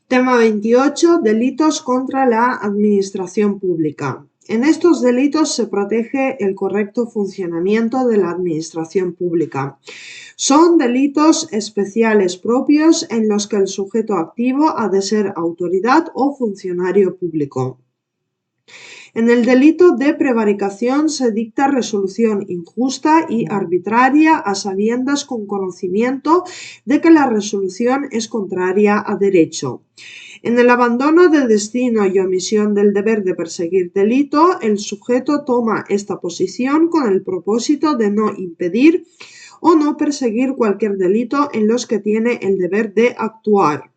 Tema 28. Delitos contra la administración pública. En estos delitos se protege el correcto funcionamiento de la administración pública. Son delitos especiales propios en los que el sujeto activo ha de ser autoridad o funcionario público. En el delito de prevaricación se dicta resolución injusta y arbitraria a sabiendas con conocimiento de que la resolución es contraria a derecho. En el abandono de destino y omisión del deber de perseguir delito, el sujeto toma esta posición con el propósito de no impedir o no perseguir cualquier delito en los que tiene el deber de actuar.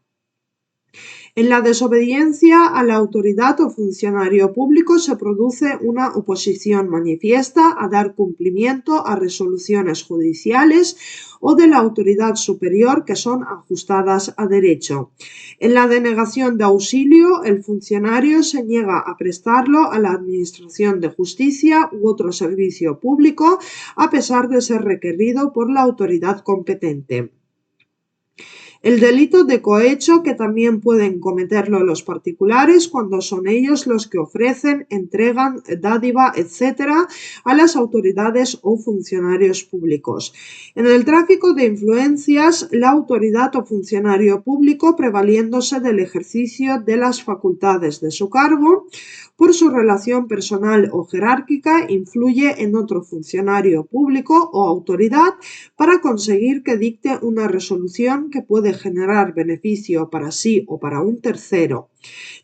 En la desobediencia a la autoridad o funcionario público se produce una oposición manifiesta a dar cumplimiento a resoluciones judiciales o de la autoridad superior que son ajustadas a derecho. En la denegación de auxilio, el funcionario se niega a prestarlo a la administración de justicia u otro servicio público a pesar de ser requerido por la autoridad competente. El delito de cohecho, que también pueden cometerlo los particulares cuando son ellos los que ofrecen, entregan, dádiva, etc. a las autoridades o funcionarios públicos. En el tráfico de influencias, la autoridad o funcionario público, prevaliéndose del ejercicio de las facultades de su cargo, por su relación personal o jerárquica, influye en otro funcionario público o autoridad para conseguir que dicte una resolución que puede generar beneficio para sí o para un tercero.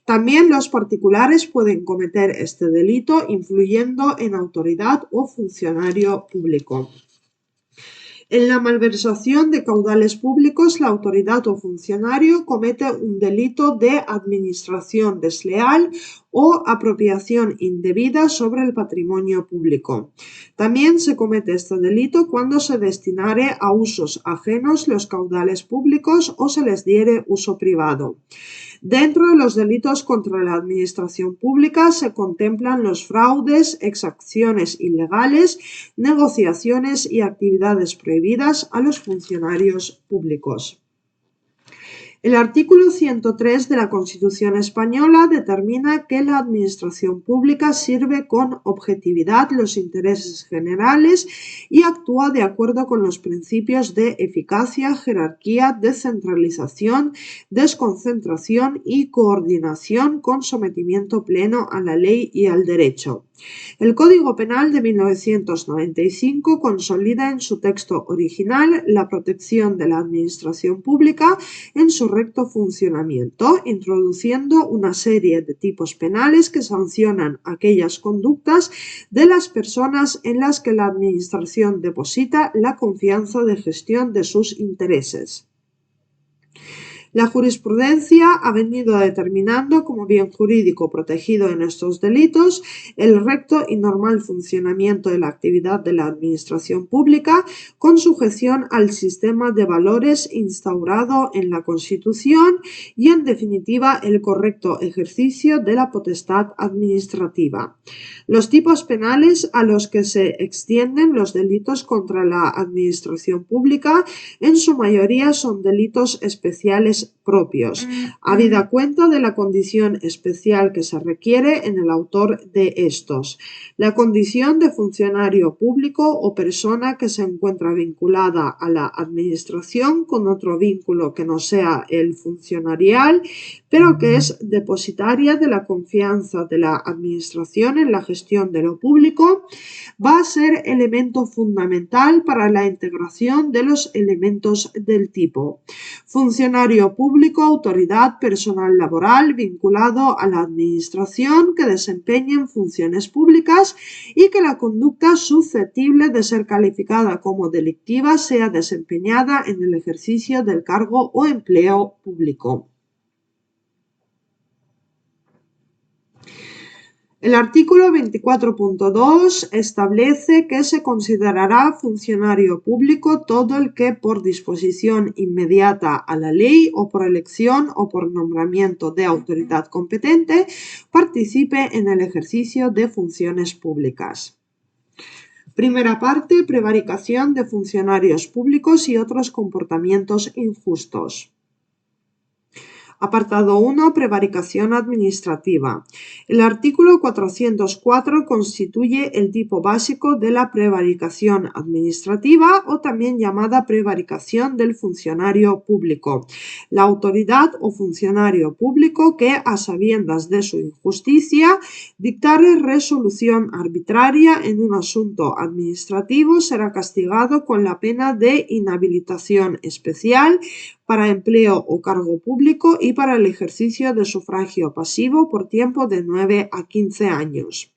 También los particulares pueden cometer este delito influyendo en autoridad o funcionario público. En la malversación de caudales públicos, la autoridad o funcionario comete un delito de administración desleal o apropiación indebida sobre el patrimonio público. También se comete este delito cuando se destinare a usos ajenos los caudales públicos o se les diere uso privado. Dentro de los delitos contra la administración pública se contemplan los fraudes, exacciones ilegales, negociaciones y actividades prohibidas a los funcionarios públicos. El artículo 103 de la Constitución española determina que la administración pública sirve con objetividad los intereses generales y actúa de acuerdo con los principios de eficacia, jerarquía, descentralización, desconcentración y coordinación con sometimiento pleno a la ley y al derecho. El Código Penal de 1995 consolida en su texto original la protección de la administración pública en su recto funcionamiento, introduciendo una serie de tipos penales que sancionan aquellas conductas de las personas en las que la administración deposita la confianza de gestión de sus intereses. La jurisprudencia ha venido determinando como bien jurídico protegido en estos delitos el recto y normal funcionamiento de la actividad de la administración pública con sujeción al sistema de valores instaurado en la Constitución y, en definitiva, el correcto ejercicio de la potestad administrativa. Los tipos penales a los que se extienden los delitos contra la administración pública en su mayoría son delitos especiales propios, habida cuenta de la condición especial que se requiere en el autor de estos. La condición de funcionario público o persona que se encuentra vinculada a la administración con otro vínculo que no sea el funcionarial, pero que es depositaria de la confianza de la administración en la gestión de lo público, va a ser elemento fundamental para la integración de los elementos del tipo funcionario público, autoridad, personal laboral vinculado a la administración que desempeñen funciones públicas y que la conducta susceptible de ser calificada como delictiva sea desempeñada en el ejercicio del cargo o empleo público. El artículo 24.2 establece que se considerará funcionario público todo el que por disposición inmediata a la ley o por elección o por nombramiento de autoridad competente participe en el ejercicio de funciones públicas. Primera parte, prevaricación de funcionarios públicos y otros comportamientos injustos. Apartado 1. Prevaricación administrativa. El artículo 404 constituye el tipo básico de la prevaricación administrativa o también llamada prevaricación del funcionario público. La autoridad o funcionario público que, a sabiendas de su injusticia, dictare resolución arbitraria en un asunto administrativo será castigado con la pena de inhabilitación especial para empleo o cargo público y para el ejercicio de sufragio pasivo por tiempo de 9 a 15 años.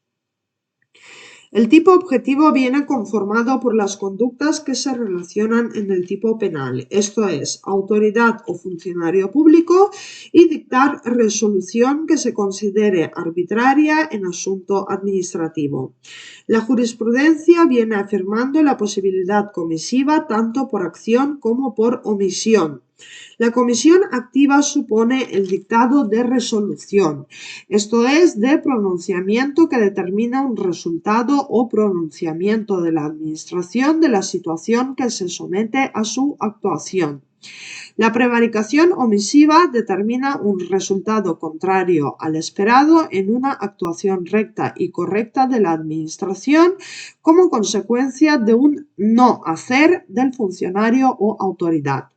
El tipo objetivo viene conformado por las conductas que se relacionan en el tipo penal, esto es, autoridad o funcionario público y dictar resolución que se considere arbitraria en asunto administrativo. La jurisprudencia viene afirmando la posibilidad comisiva tanto por acción como por omisión. La comisión activa supone el dictado de resolución, esto es, de pronunciamiento que determina un resultado o pronunciamiento de la administración de la situación que se somete a su actuación. La prevaricación omisiva determina un resultado contrario al esperado en una actuación recta y correcta de la administración como consecuencia de un no hacer del funcionario o autoridad.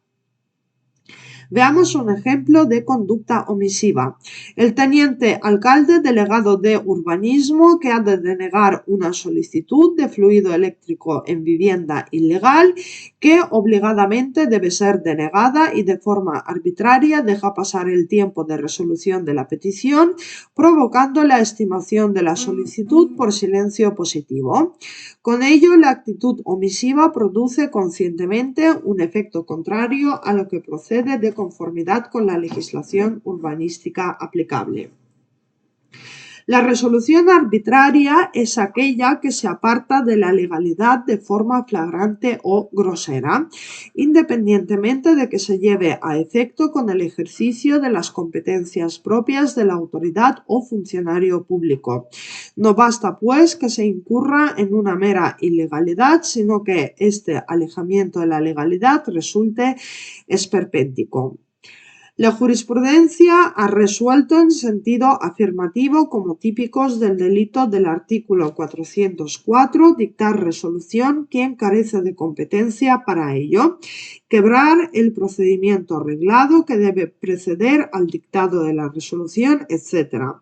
Veamos un ejemplo de conducta omisiva. El teniente alcalde delegado de urbanismo que ha de denegar una solicitud de fluido eléctrico en vivienda ilegal que obligadamente debe ser denegada y de forma arbitraria deja pasar el tiempo de resolución de la petición, provocando la estimación de la solicitud por silencio positivo. Con ello, la actitud omisiva produce conscientemente un efecto contrario a lo que procede de conformidad con la legislación urbanística aplicable. La resolución arbitraria es aquella que se aparta de la legalidad de forma flagrante o grosera, independientemente de que se lleve a efecto con el ejercicio de las competencias propias de la autoridad o funcionario público. No basta, pues, que se incurra en una mera ilegalidad, sino que este alejamiento de la legalidad resulte esperpéntico. La jurisprudencia ha resuelto en sentido afirmativo como típicos del delito del artículo 404 dictar resolución quien carece de competencia para ello, quebrar el procedimiento reglado que debe preceder al dictado de la resolución, etc.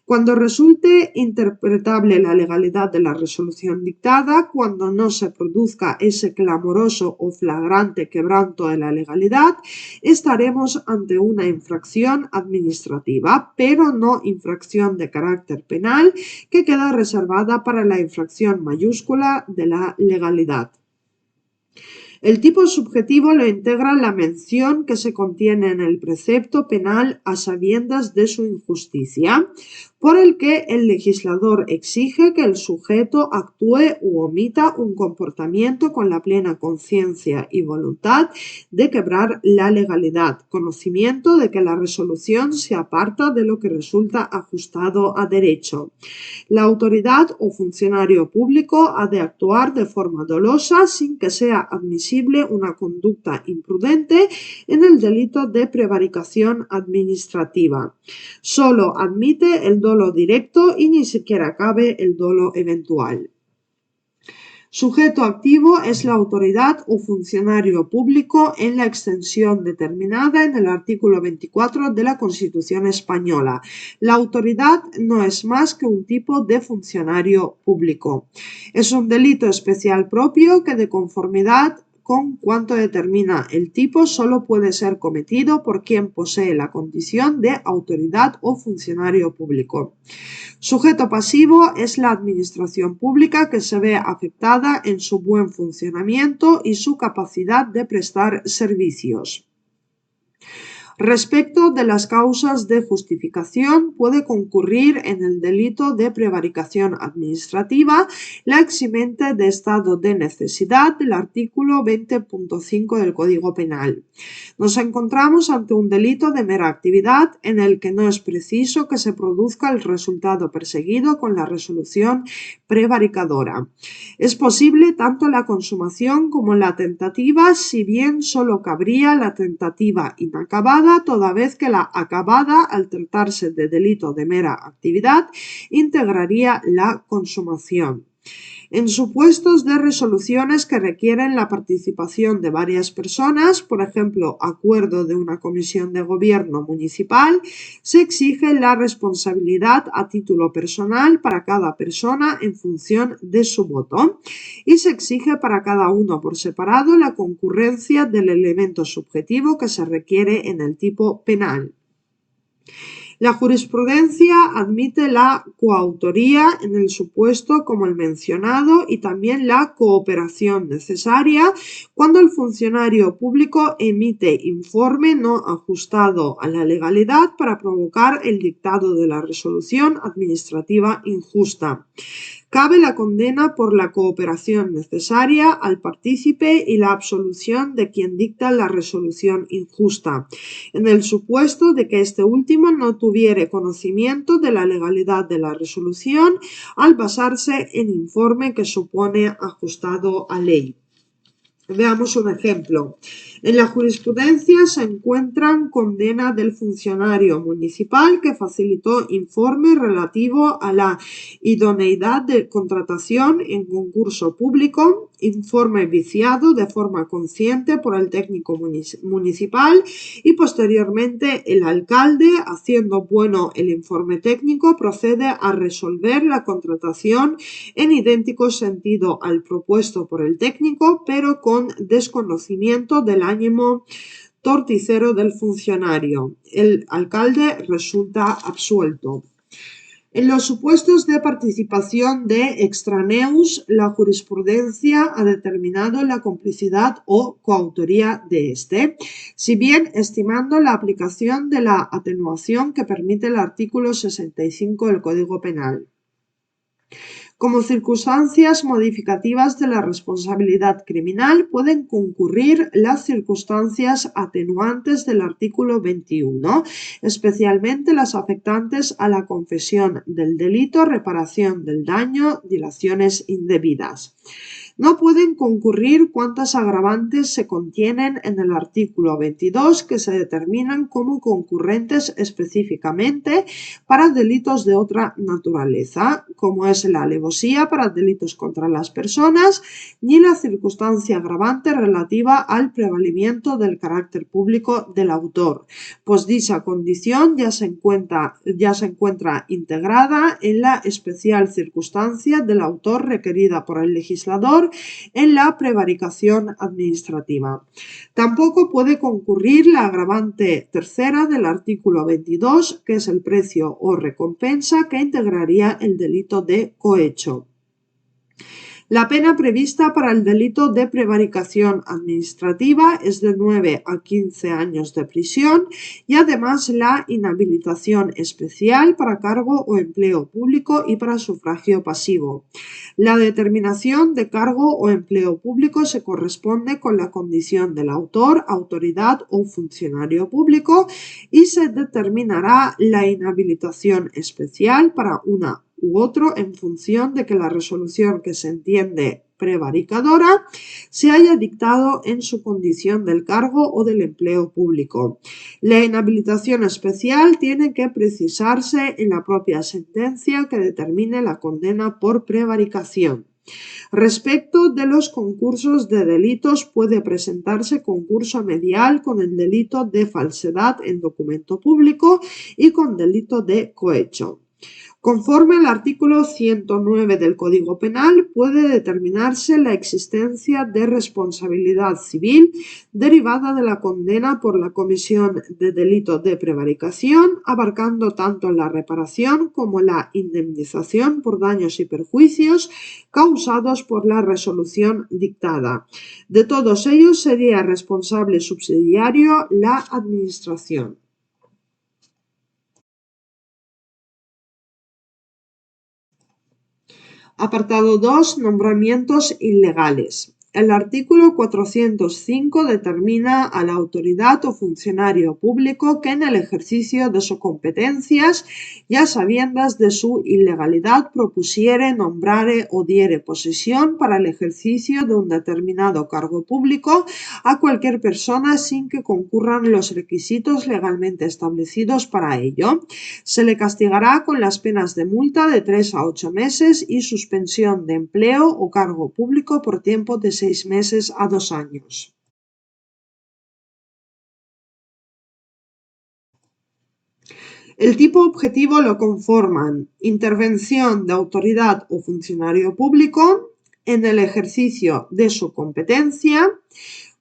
Cuando resulte interpretable la legalidad de la resolución dictada, cuando no se produzca ese clamoroso o flagrante quebranto de la legalidad, estaremos ante una infracción administrativa, pero no infracción de carácter penal, que queda reservada para la infracción mayúscula de la legalidad. El tipo subjetivo lo integra la mención que se contiene en el precepto penal a sabiendas de su injusticia, por el que el legislador exige que el sujeto actúe u omita un comportamiento con la plena conciencia y voluntad de quebrar la legalidad, conocimiento de que la resolución se aparta de lo que resulta ajustado a derecho. La autoridad o funcionario público ha de actuar de forma dolosa sin que sea admisible una conducta imprudente en el delito de prevaricación administrativa. Solo admite el dolo directo y ni siquiera cabe el dolo eventual. Sujeto activo es la autoridad o funcionario público en la extensión determinada en el artículo 24 de la Constitución española. La autoridad no es más que un tipo de funcionario público. Es un delito especial propio que de conformidad con cuanto determina el tipo solo puede ser cometido por quien posee la condición de autoridad o funcionario público. Sujeto pasivo es la administración pública que se ve afectada en su buen funcionamiento y su capacidad de prestar servicios. Respecto de las causas de justificación, puede concurrir en el delito de prevaricación administrativa la eximente de estado de necesidad del artículo 20.5 del Código Penal. Nos encontramos ante un delito de mera actividad en el que no es preciso que se produzca el resultado perseguido con la resolución prevaricadora. Es posible tanto la consumación como la tentativa, si bien solo cabría la tentativa inacabada acabada, toda vez que la acabada, al tratarse de delito de mera actividad, integraría la consumación. En supuestos de resoluciones que requieren la participación de varias personas, por ejemplo, acuerdo de una comisión de gobierno municipal, se exige la responsabilidad a título personal para cada persona en función de su voto y se exige para cada uno por separado la concurrencia del elemento subjetivo que se requiere en el tipo penal. La jurisprudencia admite la coautoría en el supuesto como el mencionado y también la cooperación necesaria cuando el funcionario público emite informe no ajustado a la legalidad para provocar el dictado de la resolución administrativa injusta. Cabe la condena por la cooperación necesaria al partícipe y la absolución de quien dicta la resolución injusta, en el supuesto de que este último no tuviere conocimiento de la legalidad de la resolución al basarse en informe que supone ajustado a ley. Veamos un ejemplo. En la jurisprudencia se encuentran condena del funcionario municipal que facilitó informe relativo a la idoneidad de contratación en concurso público, informe viciado de forma consciente por el técnico municipal y posteriormente el alcalde, haciendo bueno el informe técnico, procede a resolver la contratación en idéntico sentido al propuesto por el técnico, pero con desconocimiento del ánimo torticero del funcionario. El alcalde resulta absuelto. En los supuestos de participación de extraneus, la jurisprudencia ha determinado la complicidad o coautoría de éste, si bien estimando la aplicación de la atenuación que permite el artículo 65 del Código Penal. Como circunstancias modificativas de la responsabilidad criminal pueden concurrir las circunstancias atenuantes del artículo 21, especialmente las afectantes a la confesión del delito, reparación del daño, dilaciones indebidas. No pueden concurrir cuantas agravantes se contienen en el artículo 22 que se determinan como concurrentes específicamente para delitos de otra naturaleza, como es la alevosía para delitos contra las personas, ni la circunstancia agravante relativa al prevalimiento del carácter público del autor, pues dicha condición ya se encuentra integrada en la especial circunstancia del autor requerida por el legislador en la prevaricación administrativa. Tampoco puede concurrir la agravante tercera del artículo 22, que es el precio o recompensa que integraría el delito de cohecho. La pena prevista para el delito de prevaricación administrativa es de 9 a 15 años de prisión y además la inhabilitación especial para cargo o empleo público y para sufragio pasivo. La determinación de cargo o empleo público se corresponde con la condición del autor, autoridad o funcionario público y se determinará la inhabilitación especial para una u otro en función de que la resolución que se entiende prevaricadora se haya dictado en su condición del cargo o del empleo público. La inhabilitación especial tiene que precisarse en la propia sentencia que determine la condena por prevaricación. Respecto de los concursos de delitos, puede presentarse concurso medial con el delito de falsedad en documento público y con delito de cohecho. Conforme al artículo 109 del Código Penal, puede determinarse la existencia de responsabilidad civil derivada de la condena por la comisión de delito de prevaricación, abarcando tanto la reparación como la indemnización por daños y perjuicios causados por la resolución dictada. De todos ellos sería responsable subsidiario la Administración. Apartado 2. Nombramientos ilegales. el artículo 405 determina a la autoridad o funcionario público que en el ejercicio de sus competencias y a sabiendas de su ilegalidad propusiere, nombrare o diere posesión para el ejercicio de un determinado cargo público a cualquier persona sin que concurran los requisitos legalmente establecidos para ello. Se le castigará con las penas de multa de 3 a 8 meses y suspensión de empleo o cargo público por tiempo de 6 meses a 2 años. El tipo objetivo lo conforman intervención de autoridad o funcionario público en el ejercicio de su competencia,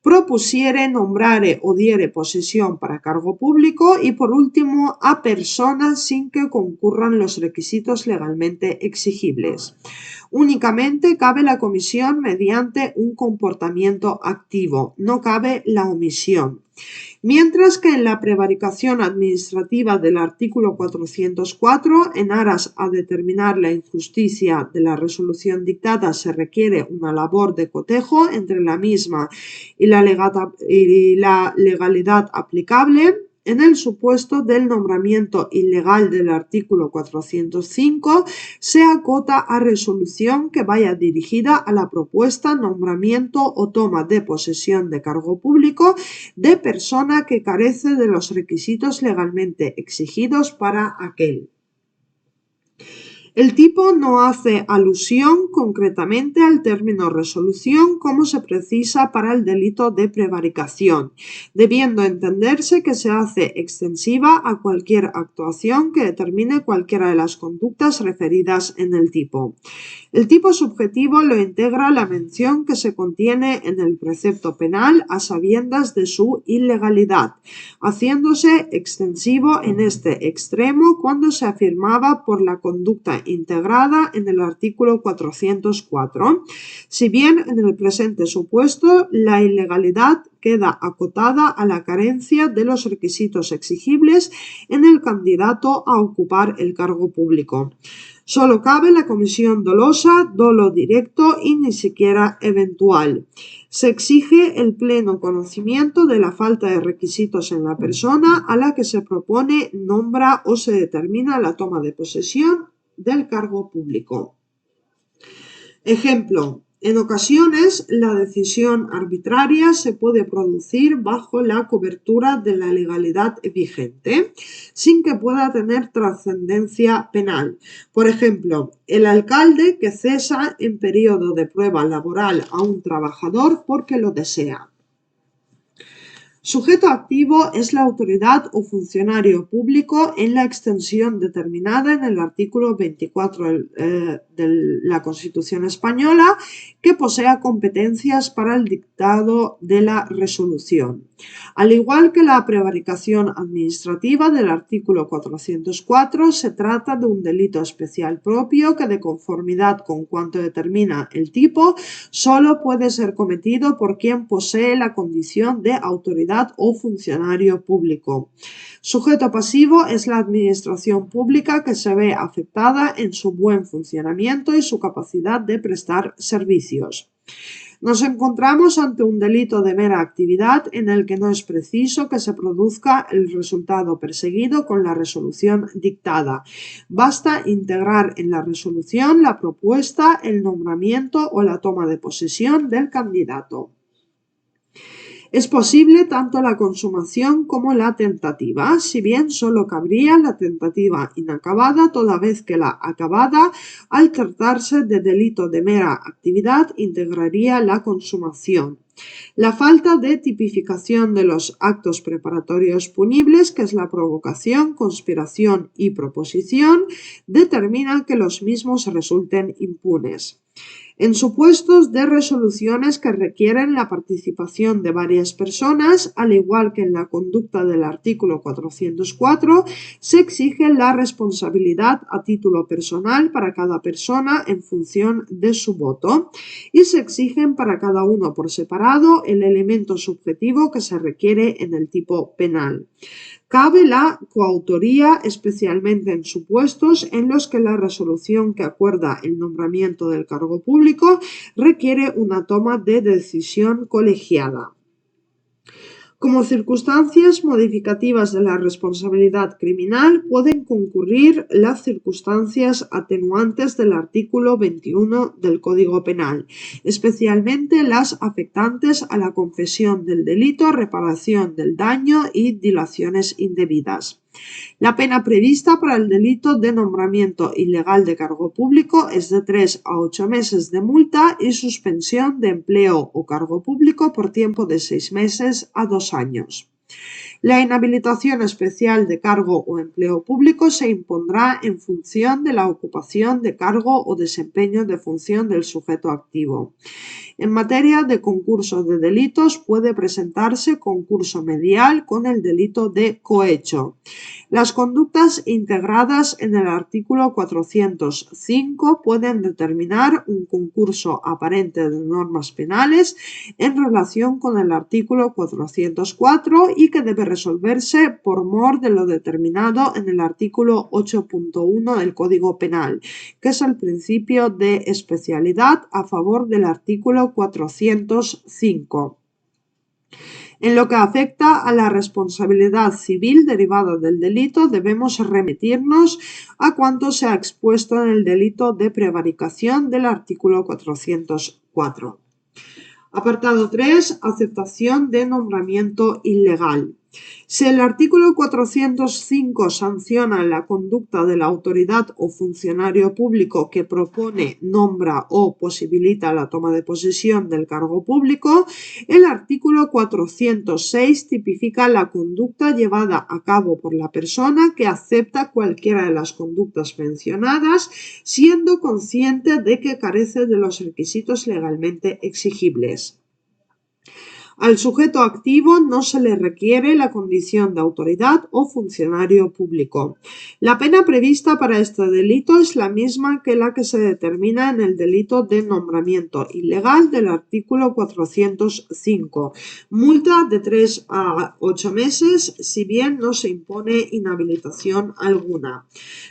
propusiere, nombrare o diere posesión para cargo público y por último a personas sin que concurran los requisitos legalmente exigibles. Únicamente cabe la comisión mediante un comportamiento activo, no cabe la omisión. Mientras que en la prevaricación administrativa del artículo 404, en aras a determinar la injusticia de la resolución dictada, se requiere una labor de cotejo entre la misma y la legalidad aplicable. En el supuesto del nombramiento ilegal del artículo 405, se acota a resolución que vaya dirigida a la propuesta, nombramiento o toma de posesión de cargo público de persona que carece de los requisitos legalmente exigidos para aquel. El tipo no hace alusión concretamente al término resolución como se precisa para el delito de prevaricación, debiendo entenderse que se hace extensiva a cualquier actuación que determine cualquiera de las conductas referidas en el tipo. El tipo subjetivo lo integra la mención que se contiene en el precepto penal a sabiendas de su ilegalidad, haciéndose extensivo en este extremo cuando se afirmaba por la conducta integrada en el artículo 404, si bien en el presente supuesto la ilegalidad queda acotada a la carencia de los requisitos exigibles en el candidato a ocupar el cargo público. Solo cabe la comisión dolosa, dolo directo y ni siquiera eventual. Se exige el pleno conocimiento de la falta de requisitos en la persona a la que se propone, nombra o se determina la toma de posesión del cargo público. Ejemplo. En ocasiones, la decisión arbitraria se puede producir bajo la cobertura de la legalidad vigente, sin que pueda tener trascendencia penal. Por ejemplo, el alcalde que cesa en periodo de prueba laboral a un trabajador porque lo desea. Sujeto activo es la autoridad o funcionario público en la extensión determinada en el artículo 24 de la Constitución española que posea competencias para el dictado de la resolución. Al igual que la prevaricación administrativa del artículo 404, se trata de un delito especial propio que, de conformidad con cuanto determina el tipo, solo puede ser cometido por quien posee la condición de autoridad o funcionario público. Sujeto pasivo es la administración pública que se ve afectada en su buen funcionamiento y su capacidad de prestar servicios. Nos encontramos ante un delito de mera actividad en el que no es preciso que se produzca el resultado perseguido con la resolución dictada. Basta integrar en la resolución la propuesta, el nombramiento o la toma de posesión del candidato. Es posible tanto la consumación como la tentativa, si bien solo cabría la tentativa inacabada, toda vez que la acabada, al tratarse de delito de mera actividad, integraría la consumación. La falta de tipificación de los actos preparatorios punibles, que es la provocación, conspiración y proposición, determina que los mismos resulten impunes. En supuestos de resoluciones que requieren la participación de varias personas, al igual que en la conducta del artículo 404, se exige la responsabilidad a título personal para cada persona en función de su voto y se exigen para cada uno por separado el elemento subjetivo que se requiere en el tipo penal. Cabe la coautoría, especialmente en supuestos en los que la resolución que acuerda el nombramiento del cargo público requiere una toma de decisión colegiada. Como circunstancias modificativas de la responsabilidad criminal pueden concurrir las circunstancias atenuantes del artículo 21 del Código Penal, especialmente las afectantes a la confesión del delito, reparación del daño y dilaciones indebidas. La pena prevista para el delito de nombramiento ilegal de cargo público es de 3 a 8 meses de multa y suspensión de empleo o cargo público por tiempo de 6 meses a 2 años. La inhabilitación especial de cargo o empleo público se impondrá en función de la ocupación de cargo o desempeño de función del sujeto activo. En materia de concurso de delitos puede presentarse concurso medial con el delito de cohecho. Las conductas integradas en el artículo 405 pueden determinar un concurso aparente de normas penales en relación con el artículo 404 y que debe resolverse por mor de lo determinado en el artículo 8.1 del Código Penal, que es el principio de especialidad a favor del artículo 405. En lo que afecta a la responsabilidad civil derivada del delito, debemos remitirnos a cuanto se ha expuesto en el delito de prevaricación del artículo 404. Apartado 3. Aceptación de nombramiento ilegal. Si el artículo 405 sanciona la conducta de la autoridad o funcionario público que propone, nombra o posibilita la toma de posesión del cargo público, el artículo 406 tipifica la conducta llevada a cabo por la persona que acepta cualquiera de las conductas mencionadas, siendo consciente de que carece de los requisitos legalmente exigibles. Al sujeto activo no se le requiere la condición de autoridad o funcionario público. La pena prevista para este delito es la misma que la que se determina en el delito de nombramiento ilegal del artículo 405. Multa de 3 a 8 meses, si bien no se impone inhabilitación alguna.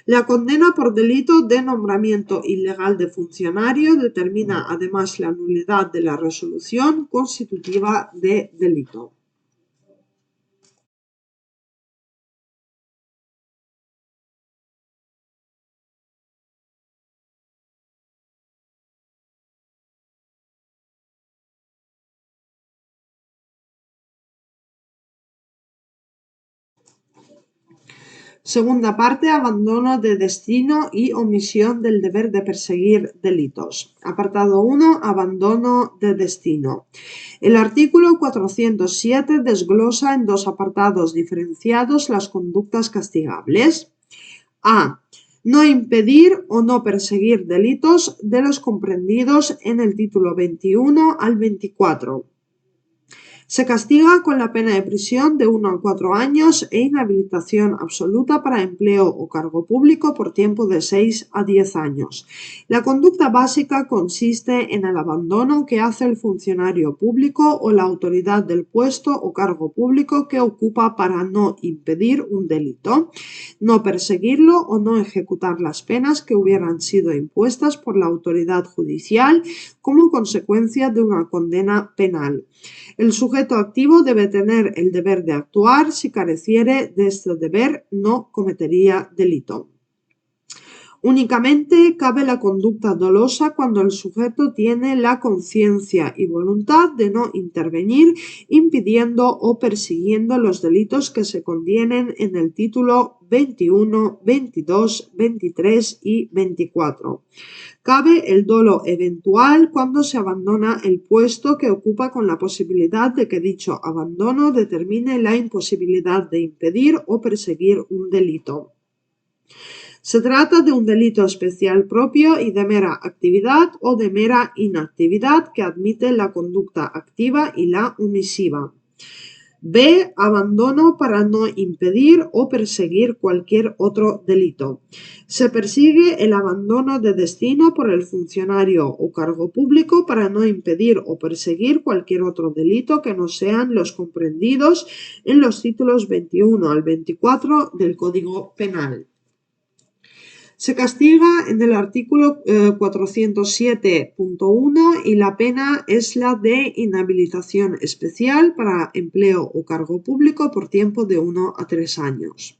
La condena por delito de nombramiento ilegal de funcionario determina además la nulidad de la resolución constitutiva de delito. Segunda parte, abandono de destino y omisión del deber de perseguir delitos. Apartado 1, abandono de destino. El artículo 407 desglosa en dos apartados diferenciados las conductas castigables. A. No impedir o no perseguir delitos de los comprendidos en el título 21 al 24. Se castiga con la pena de prisión de 1 a 4 años e inhabilitación absoluta para empleo o cargo público por tiempo de 6 a 10 años. La conducta básica consiste en el abandono que hace el funcionario público o la autoridad del puesto o cargo público que ocupa para no impedir un delito, no perseguirlo o no ejecutar las penas que hubieran sido impuestas por la autoridad judicial como consecuencia de una condena penal. El sujeto activo debe tener el deber de actuar. Si careciere de este deber, no cometería delito. Únicamente cabe la conducta dolosa cuando el sujeto tiene la conciencia y voluntad de no intervenir, impidiendo o persiguiendo los delitos que se contienen en el título 21, 22, 23 y 24. Cabe el dolo eventual cuando se abandona el puesto que ocupa con la posibilidad de que dicho abandono determine la imposibilidad de impedir o perseguir un delito. Se trata de un delito especial propio y de mera actividad o de mera inactividad que admite la conducta activa y la omisiva. B. Abandono para no impedir o perseguir cualquier otro delito. Se persigue el abandono de destino por el funcionario o cargo público para no impedir o perseguir cualquier otro delito que no sean los comprendidos en los títulos 21 al 24 del Código Penal. Se castiga en el artículo 407.1 y la pena es la de inhabilitación especial para empleo o cargo público por tiempo de 1 a 3 años.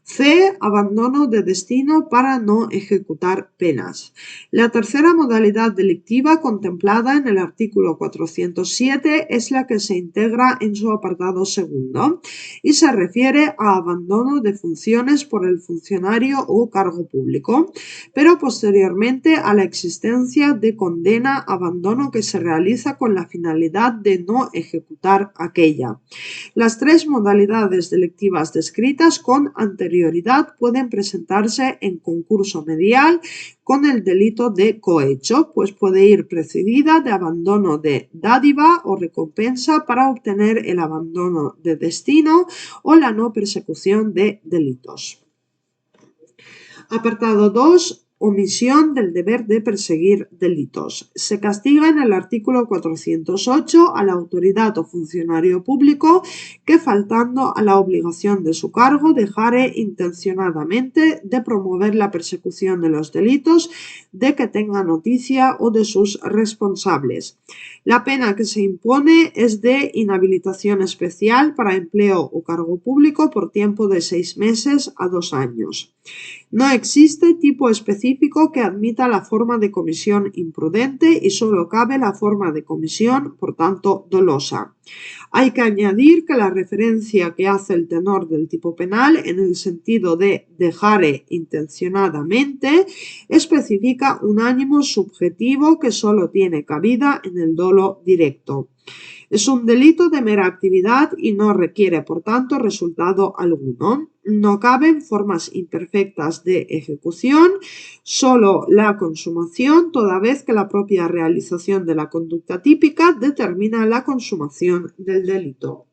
C. Abandono de destino para no ejecutar penas. La tercera modalidad delictiva contemplada en el artículo 407 es la que se integra en su apartado segundo y se refiere a abandono de funciones por el funcionario o cargo público, pero posteriormente a la existencia de condena, abandono que se realiza con la finalidad de no ejecutar aquella. Las tres modalidades delictivas descritas con anterioridad pueden presentarse en concurso medial con el delito de cohecho, pues puede ir precedida de abandono de dádiva o recompensa para obtener el abandono de destino o la no persecución de delitos. Apartado 2. Omisión del deber de perseguir delitos. Se castiga en el artículo 408 a la autoridad o funcionario público que, faltando a la obligación de su cargo, dejare intencionadamente de promover la persecución de los delitos de que tenga noticia o de sus responsables. La pena que se impone es de inhabilitación especial para empleo o cargo público por tiempo de 6 meses a 2 años. No existe tipo específico que admita la forma de comisión imprudente y solo cabe la forma de comisión, por tanto, dolosa. Hay que añadir que la referencia que hace el tenor del tipo penal en el sentido de dejare intencionadamente especifica un ánimo subjetivo que solo tiene cabida en el dolo directo. Es un delito de mera actividad y no requiere, por tanto, resultado alguno. No caben formas imperfectas de ejecución, solo la consumación, toda vez que la propia realización de la conducta típica determina la consumación del delito.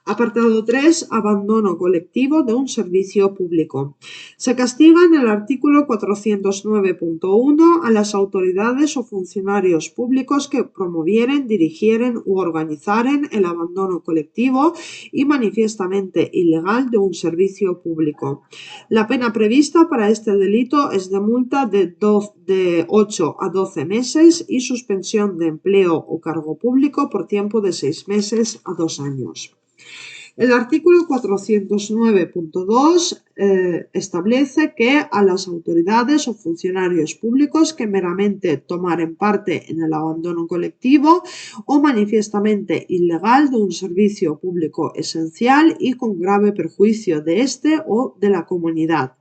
Apartado 3. Abandono colectivo de un servicio público. Se castiga en el artículo 409.1 a las autoridades o funcionarios públicos que promovieren, dirigieren u organizaren el abandono colectivo y manifiestamente ilegal de un servicio público. La pena prevista para este delito es de multa de 8 a 12 meses y suspensión de empleo o cargo público por tiempo de 6 meses a 2 años. El artículo 409.2 establece que a las autoridades o funcionarios públicos que meramente tomaren parte en el abandono colectivo o manifiestamente ilegal de un servicio público esencial y con grave perjuicio de éste o de la comunidad.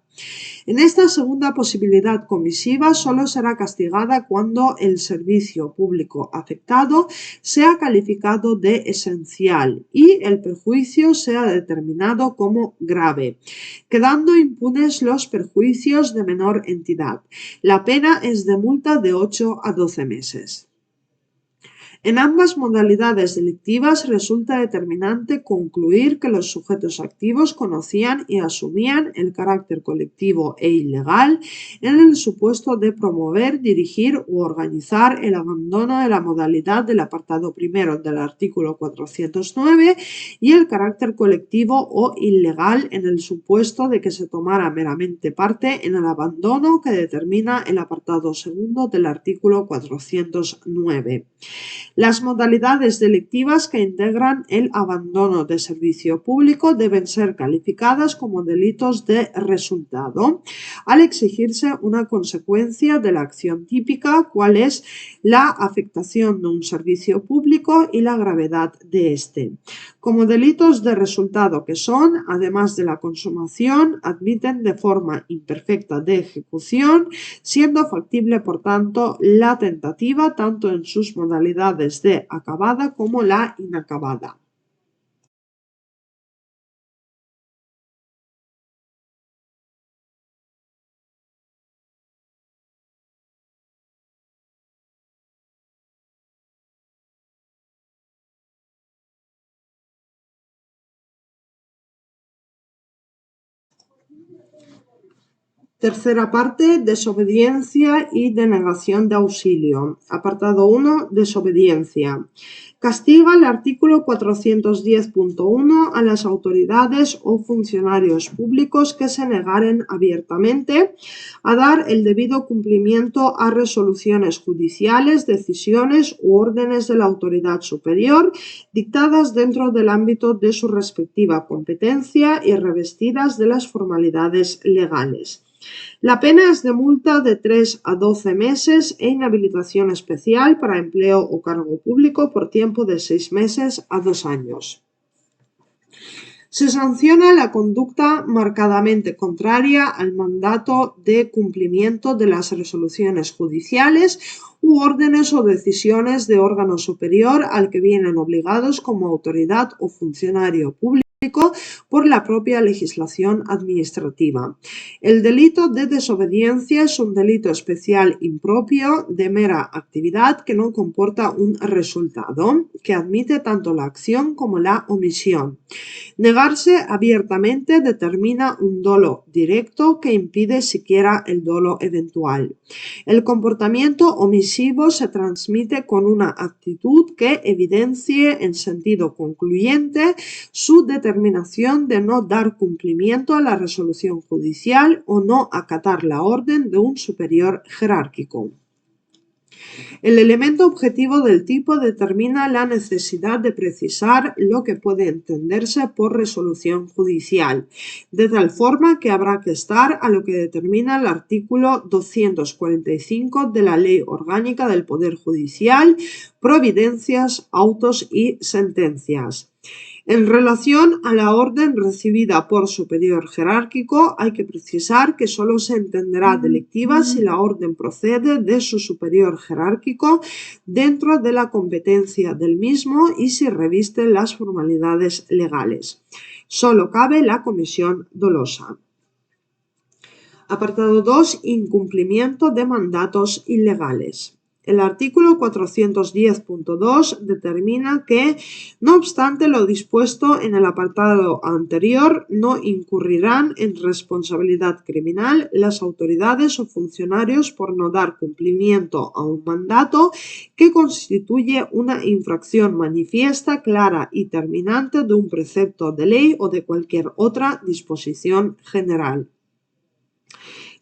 En esta segunda posibilidad comisiva solo será castigada cuando el servicio público afectado sea calificado de esencial y el perjuicio sea determinado como grave, quedando impunes los perjuicios de menor entidad. La pena es de multa de 8 a 12 meses. En ambas modalidades delictivas resulta determinante concluir que los sujetos activos conocían y asumían el carácter colectivo e ilegal en el supuesto de promover, dirigir u organizar el abandono de la modalidad del apartado primero del artículo 409 y el carácter colectivo o ilegal en el supuesto de que se tomara meramente parte en el abandono que determina el apartado segundo del artículo 409. Las modalidades delictivas que integran el abandono de servicio público deben ser calificadas como delitos de resultado, al exigirse una consecuencia de la acción típica, cual es la afectación de un servicio público y la gravedad de éste. Como delitos de resultado que son, además de la consumación, admiten de forma imperfecta de ejecución, siendo factible, por tanto, la tentativa tanto en sus modalidades de acabada como la inacabada. Tercera parte, desobediencia y denegación de auxilio. Apartado 1, desobediencia. Castiga el artículo 410.1 a las autoridades o funcionarios públicos que se negaren abiertamente a dar el debido cumplimiento a resoluciones judiciales, decisiones u órdenes de la autoridad superior dictadas dentro del ámbito de su respectiva competencia y revestidas de las formalidades legales. La pena es de multa de 3 a 12 meses e inhabilitación especial para empleo o cargo público por tiempo de 6 meses a 2 años. Se sanciona la conducta marcadamente contraria al mandato de cumplimiento de las resoluciones judiciales u órdenes o decisiones de órgano superior al que vienen obligados como autoridad o funcionario público por la propia legislación administrativa. El delito de desobediencia es un delito especial impropio de mera actividad que no comporta un resultado, que admite tanto la acción como la omisión. Negarse abiertamente determina un dolo directo que impide siquiera el dolo eventual. El comportamiento omisivo se transmite con una actitud que evidencie en sentido concluyente su determinación de no dar cumplimiento a la resolución judicial o no acatar la orden de un superior jerárquico. El elemento objetivo del tipo determina la necesidad de precisar lo que puede entenderse por resolución judicial, de tal forma que habrá que estar a lo que determina el artículo 245 de la Ley Orgánica del Poder Judicial, providencias, autos y sentencias. En relación a la orden recibida por superior jerárquico, hay que precisar que solo se entenderá delictiva si la orden procede de su superior jerárquico dentro de la competencia del mismo y si reviste las formalidades legales. Solo cabe la comisión dolosa. Apartado 2. Incumplimiento de mandatos ilegales. El artículo 410.2 determina que, no obstante lo dispuesto en el apartado anterior, no incurrirán en responsabilidad criminal las autoridades o funcionarios por no dar cumplimiento a un mandato que constituye una infracción manifiesta, clara y terminante de un precepto de ley o de cualquier otra disposición general.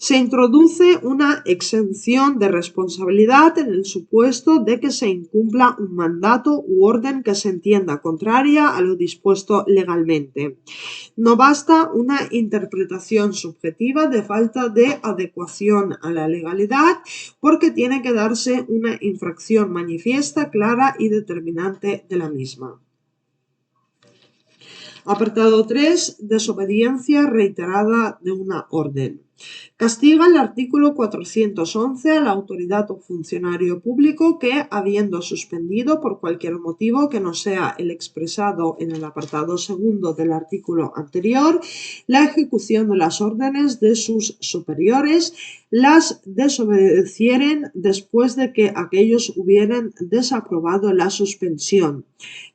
Se introduce una exención de responsabilidad en el supuesto de que se incumpla un mandato u orden que se entienda contraria a lo dispuesto legalmente. No basta una interpretación subjetiva de falta de adecuación a la legalidad, porque tiene que darse una infracción manifiesta, clara y determinante de la misma. Apartado 3. Desobediencia reiterada de una orden. Castiga el artículo 411 a la autoridad o funcionario público que, habiendo suspendido por cualquier motivo que no sea el expresado en el apartado segundo del artículo anterior, la ejecución de las órdenes de sus superiores, las desobedecieren después de que aquellos hubieran desaprobado la suspensión.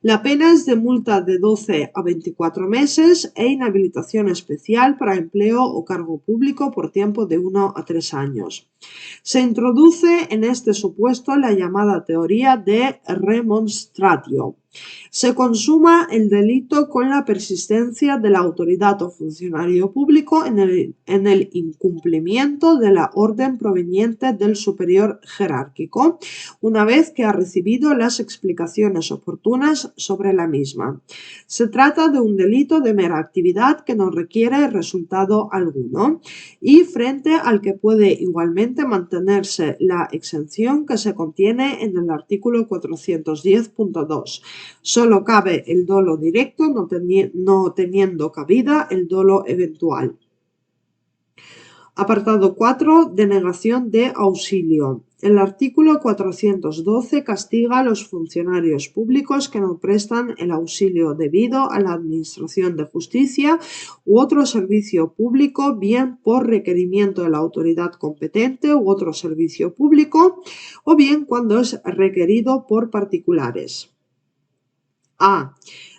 La pena es de multa de 12 a 24 meses e inhabilitación especial para empleo o cargo público por tiempo de 1 a 3 años. Se introduce en este supuesto la llamada teoría de remonstratio. Se consuma el delito con la persistencia de la autoridad o funcionario público en el incumplimiento de la orden proveniente del superior jerárquico, una vez que ha recibido las explicaciones oportunas sobre la misma. Se trata de un delito de mera actividad que no requiere resultado alguno y frente al que puede igualmente mantenerse la exención que se contiene en el artículo 410.2. Solo cabe el dolo directo, no teniendo cabida el dolo eventual. Apartado 4. Denegación de auxilio. El artículo 412 castiga a los funcionarios públicos que no prestan el auxilio debido a la administración de justicia u otro servicio público, bien por requerimiento de la autoridad competente u otro servicio público, o bien cuando es requerido por particulares. A.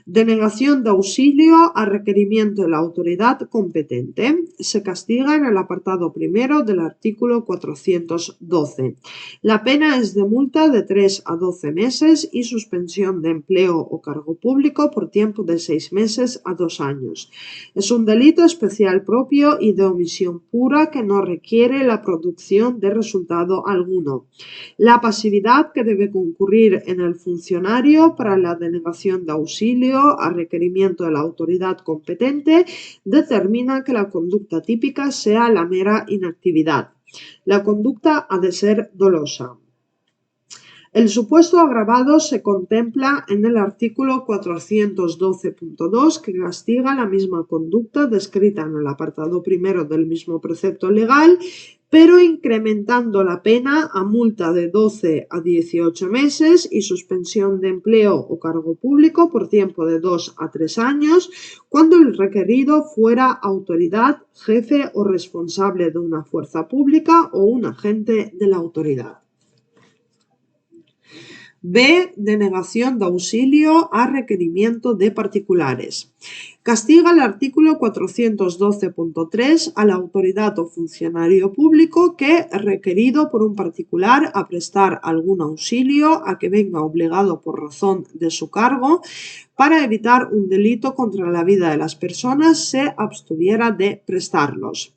Denegación de auxilio a requerimiento de la autoridad competente. Se castiga en el apartado primero del artículo 412. La pena es de multa de 3 a 12 meses y suspensión de empleo o cargo público por tiempo de 6 meses a 2 años. Es un delito especial propio y de omisión pura que no requiere la producción de resultado alguno. La pasividad que debe concurrir en el funcionario para la denegación de auxilio a requerimiento de la autoridad competente determina que la conducta típica sea la mera inactividad. La conducta ha de ser dolosa. El supuesto agravado se contempla en el artículo 412.2, que castiga la misma conducta descrita en el apartado primero del mismo precepto legal, pero incrementando la pena a multa de 12 a 18 meses y suspensión de empleo o cargo público por tiempo de 2 a 3 años cuando el requerido fuera autoridad, jefe o responsable de una fuerza pública o un agente de la autoridad. B. Denegación de auxilio a requerimiento de particulares. Castiga el artículo 412.3 a la autoridad o funcionario público que, requerido por un particular a prestar algún auxilio a que venga obligado por razón de su cargo, para evitar un delito contra la vida de las personas, se abstuviera de prestarlos.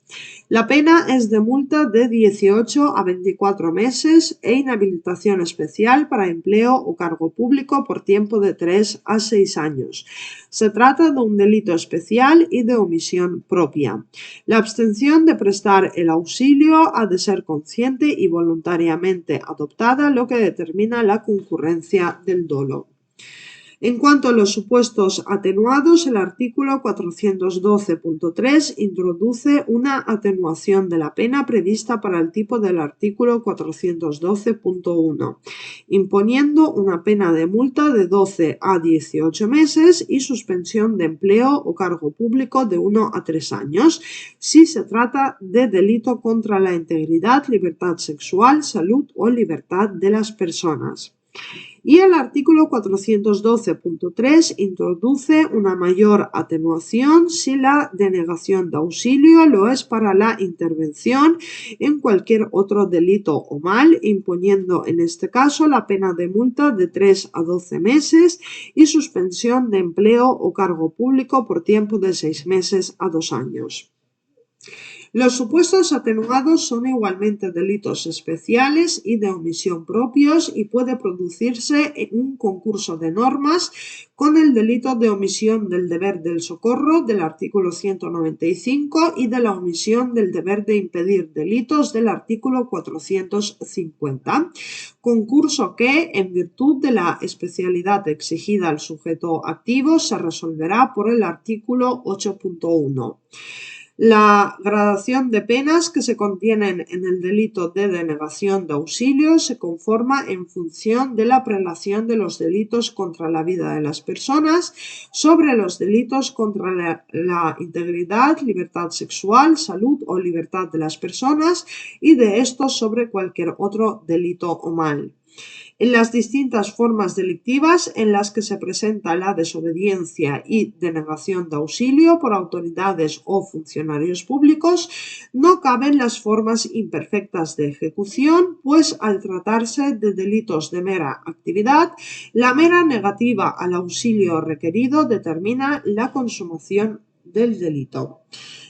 La pena es de multa de 18 a 24 meses e inhabilitación especial para empleo o cargo público por tiempo de 3 a 6 años. Se trata de un delito especial y de omisión propia. La abstención de prestar el auxilio ha de ser consciente y voluntariamente adoptada, lo que determina la concurrencia del dolo. En cuanto a los supuestos atenuados, el artículo 412.3 introduce una atenuación de la pena prevista para el tipo del artículo 412.1, imponiendo una pena de multa de 12 a 18 meses y suspensión de empleo o cargo público de 1 a 3 años, si se trata de delito contra la integridad, libertad sexual, salud o libertad de las personas. Y el artículo 412.3 introduce una mayor atenuación si la denegación de auxilio lo es para la intervención en cualquier otro delito o mal, imponiendo en este caso la pena de multa de 3 a 12 meses y suspensión de empleo o cargo público por tiempo de 6 meses a 2 años. Los supuestos atenuados son igualmente delitos especiales y de omisión propios y puede producirse en un concurso de normas con el delito de omisión del deber del socorro del artículo 195 y de la omisión del deber de impedir delitos del artículo 450, concurso que, en virtud de la especialidad exigida al sujeto activo, se resolverá por el artículo 8.1. La gradación de penas que se contienen en el delito de denegación de auxilio se conforma en función de la prelación de los delitos contra la vida de las personas sobre los delitos contra la integridad, libertad sexual, salud o libertad de las personas y de estos sobre cualquier otro delito o mal. En las distintas formas delictivas en las que se presenta la desobediencia y denegación de auxilio por autoridades o funcionarios públicos, no caben las formas imperfectas de ejecución, pues al tratarse de delitos de mera actividad, la mera negativa al auxilio requerido determina la consumación del delito.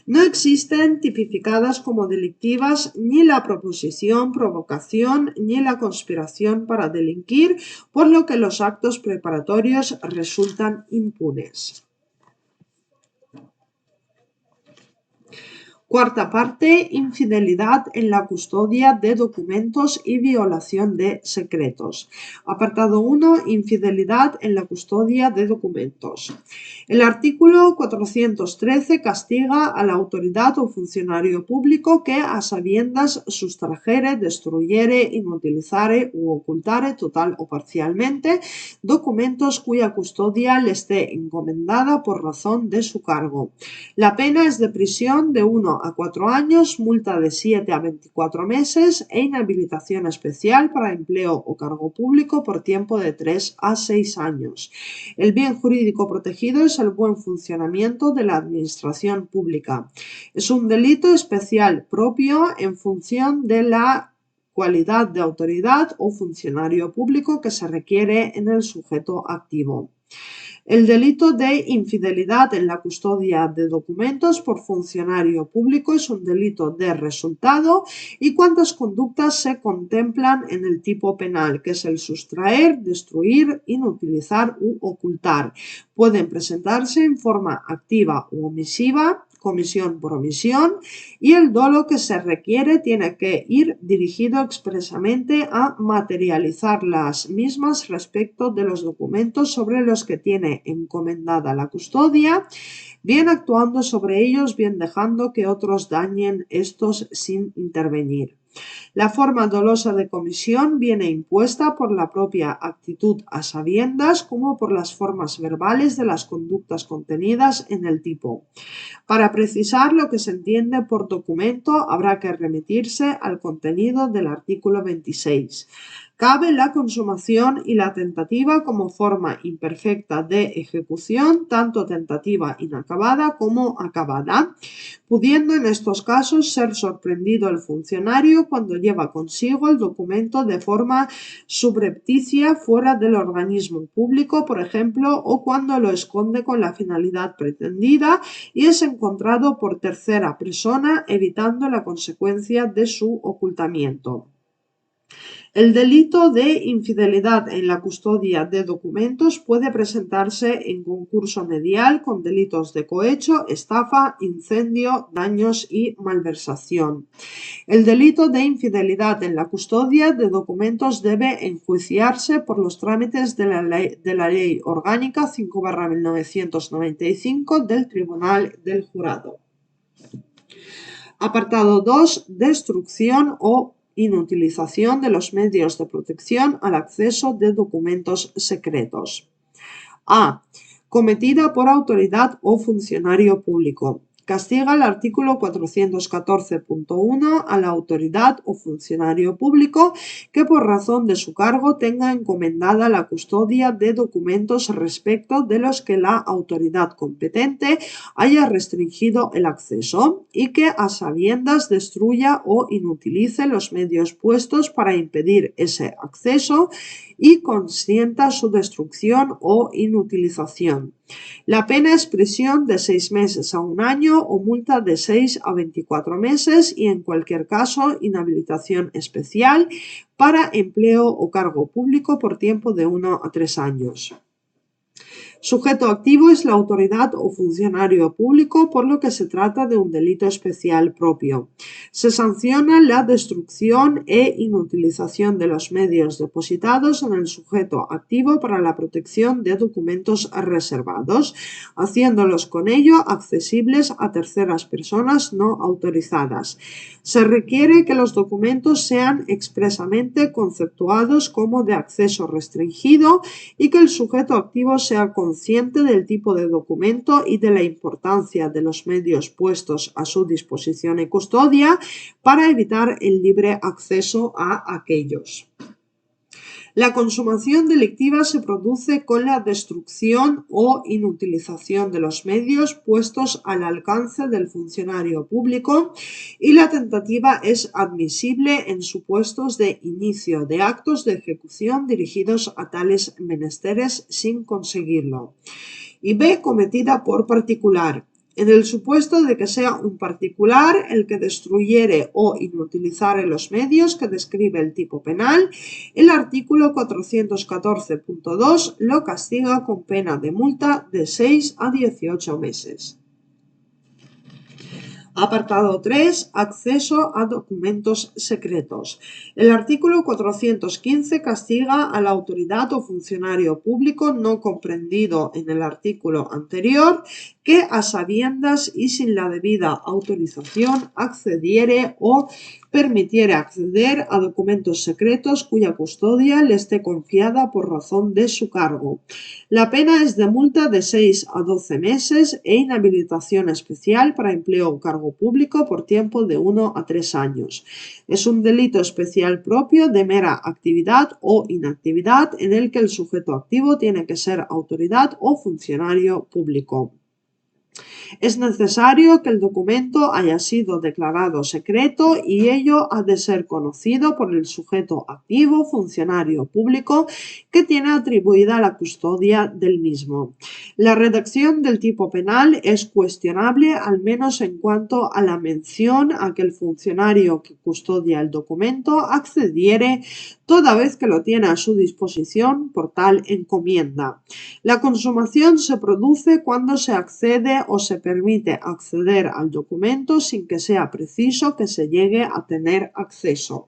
No existen tipificadas como delictivas ni la proposición, provocación ni la conspiración para delinquir, por lo que los actos preparatorios resultan impunes. Cuarta parte, infidelidad en la custodia de documentos y violación de secretos. Apartado 1, infidelidad en la custodia de documentos. El artículo 413 castiga a la autoridad o funcionario público que a sabiendas sustrajere, destruyere, inutilizare u ocultare total o parcialmente documentos cuya custodia le esté encomendada por razón de su cargo. La pena es de prisión de 1 a 4 años, multa de 7 a 24 meses e inhabilitación especial para empleo o cargo público por tiempo de 3 a 6 años. El bien jurídico protegido es el buen funcionamiento de la administración pública. Es un delito especial propio en función de la cualidad de autoridad o funcionario público que se requiere en el sujeto activo. El delito de infidelidad en la custodia de documentos por funcionario público es un delito de resultado y cuántas conductas se contemplan en el tipo penal, que es el sustraer, destruir, inutilizar u ocultar. Pueden presentarse en forma activa u omisiva, comisión por omisión, y el dolo que se requiere tiene que ir dirigido expresamente a materializar las mismas respecto de los documentos sobre los que tiene encomendada la custodia, bien actuando sobre ellos, bien dejando que otros dañen estos sin intervenir. La forma dolosa de comisión viene impuesta por la propia actitud a sabiendas como por las formas verbales de las conductas contenidas en el tipo. Para precisar lo que se entiende por documento, habrá que remitirse al contenido del artículo 26. Cabe la consumación y la tentativa como forma imperfecta de ejecución, tanto tentativa inacabada como acabada, pudiendo en estos casos ser sorprendido el funcionario cuando lleva consigo el documento de forma subrepticia fuera del organismo público, por ejemplo, o cuando lo esconde con la finalidad pretendida y es encontrado por tercera persona, evitando la consecuencia de su ocultamiento. El delito de infidelidad en la custodia de documentos puede presentarse en concurso medial con delitos de cohecho, estafa, incendio, daños y malversación. El delito de infidelidad en la custodia de documentos debe enjuiciarse por los trámites de la Ley Orgánica 5/1995 del Tribunal del Jurado. Apartado 2. Destrucción o inutilización de los medios de protección al acceso de documentos secretos. A. Cometida por autoridad o funcionario público. Castiga el artículo 414.1 a la autoridad o funcionario público que por razón de su cargo tenga encomendada la custodia de documentos respecto de los que la autoridad competente haya restringido el acceso y que a sabiendas destruya o inutilice los medios puestos para impedir ese acceso y consienta su destrucción o inutilización. La pena es prisión de 6 meses a 1 año o multa de 6 a 24 meses y en cualquier caso inhabilitación especial para empleo o cargo público por tiempo de 1 a 3 años. Sujeto activo es la autoridad o funcionario público, por lo que se trata de un delito especial propio. Se sanciona la destrucción e inutilización de los medios depositados en el sujeto activo para la protección de documentos reservados, haciéndolos con ello accesibles a terceras personas no autorizadas. Se requiere que los documentos sean expresamente conceptuados como de acceso restringido y que el sujeto activo sea consciente del tipo de documento y de la importancia de los medios puestos a su disposición y custodia para evitar el libre acceso a aquellos. La consumación delictiva se produce con la destrucción o inutilización de los medios puestos al alcance del funcionario público y la tentativa es admisible en supuestos de inicio de actos de ejecución dirigidos a tales menesteres sin conseguirlo. Y B. Cometida por particular. En el supuesto de que sea un particular el que destruyere o inutilizare los medios que describe el tipo penal, el artículo 414.2 lo castiga con pena de multa de 6 a 18 meses. Apartado 3. Acceso a documentos secretos. El artículo 415 castiga a la autoridad o funcionario público no comprendido en el artículo anterior que a sabiendas y sin la debida autorización accediere o permitiere acceder a documentos secretos cuya custodia le esté confiada por razón de su cargo. La pena es de multa de 6 a 12 meses e inhabilitación especial para empleo o cargo público por tiempo de 1 a 3 años. Es un delito especial propio de mera actividad o inactividad en el que el sujeto activo tiene que ser autoridad o funcionario público. Es necesario que el documento haya sido declarado secreto y ello ha de ser conocido por el sujeto activo, funcionario público, que tiene atribuida la custodia del mismo. La redacción del tipo penal es cuestionable, al menos en cuanto a la mención a que el funcionario que custodia el documento accediere toda vez que lo tiene a su disposición por tal encomienda. La consumación se produce cuando se accede o se permite acceder al documento sin que sea preciso que se llegue a tener acceso.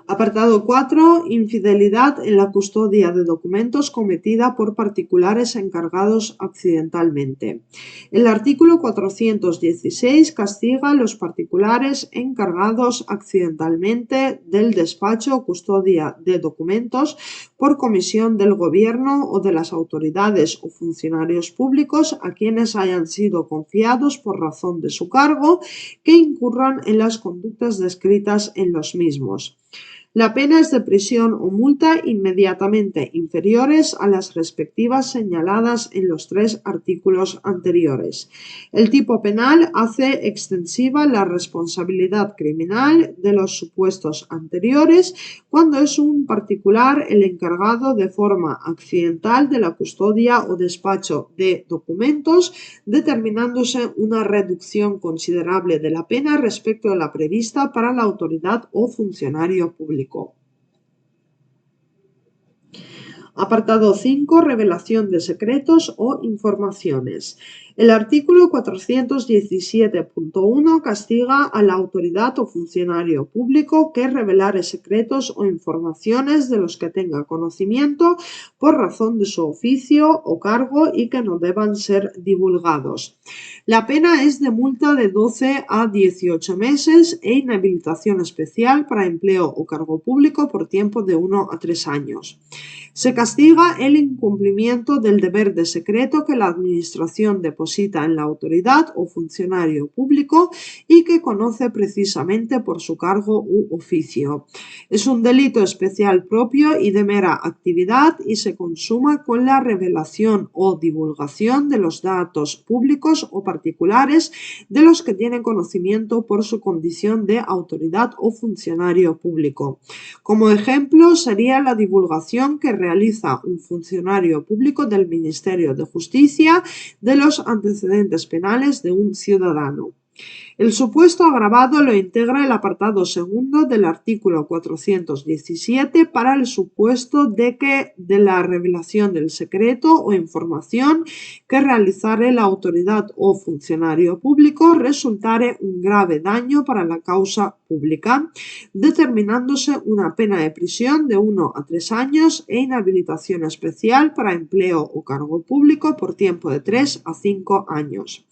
Apartado 4. Infidelidad en la custodia de documentos cometida por particulares encargados accidentalmente. El artículo 416 castiga a los particulares encargados accidentalmente del despacho o custodia de documentos por comisión del gobierno o de las autoridades o funcionarios públicos a quienes hayan sido confiados por razón de su cargo que incurran en las conductas descritas en los mismos. La pena es de prisión o multa inmediatamente inferiores a las respectivas señaladas en los 3 artículos anteriores. El tipo penal hace extensiva la responsabilidad criminal de los supuestos anteriores cuando es un particular el encargado de forma accidental de la custodia o despacho de documentos, determinándose una reducción considerable de la pena respecto a la prevista para la autoridad o funcionario público. Apartado 5. Revelación de secretos o informaciones. El artículo 417.1 castiga a la autoridad o funcionario público que revelare secretos o informaciones de los que tenga conocimiento por razón de su oficio o cargo y que no deban ser divulgados. La pena es de multa de 12 a 18 meses e inhabilitación especial para empleo o cargo público por tiempo de 1 a 3 años. Se castiga el incumplimiento del deber de secreto que la Administración deposita en la autoridad o funcionario público y que conoce precisamente por su cargo u oficio. Es un delito especial propio y de mera actividad y se consuma con la revelación o divulgación de los datos públicos o particulares de los que tiene conocimiento por su condición de autoridad o funcionario público. Como ejemplo sería la divulgación que realiza un funcionario público del Ministerio de Justicia de los antecedentes penales de un ciudadano. El supuesto agravado lo integra el apartado segundo del artículo 417 para el supuesto de que de la revelación del secreto o información que realizare la autoridad o funcionario público resultare un grave daño para la causa pública, determinándose una pena de prisión de 1 a 3 años e inhabilitación especial para empleo o cargo público por tiempo de 3 a 5 años.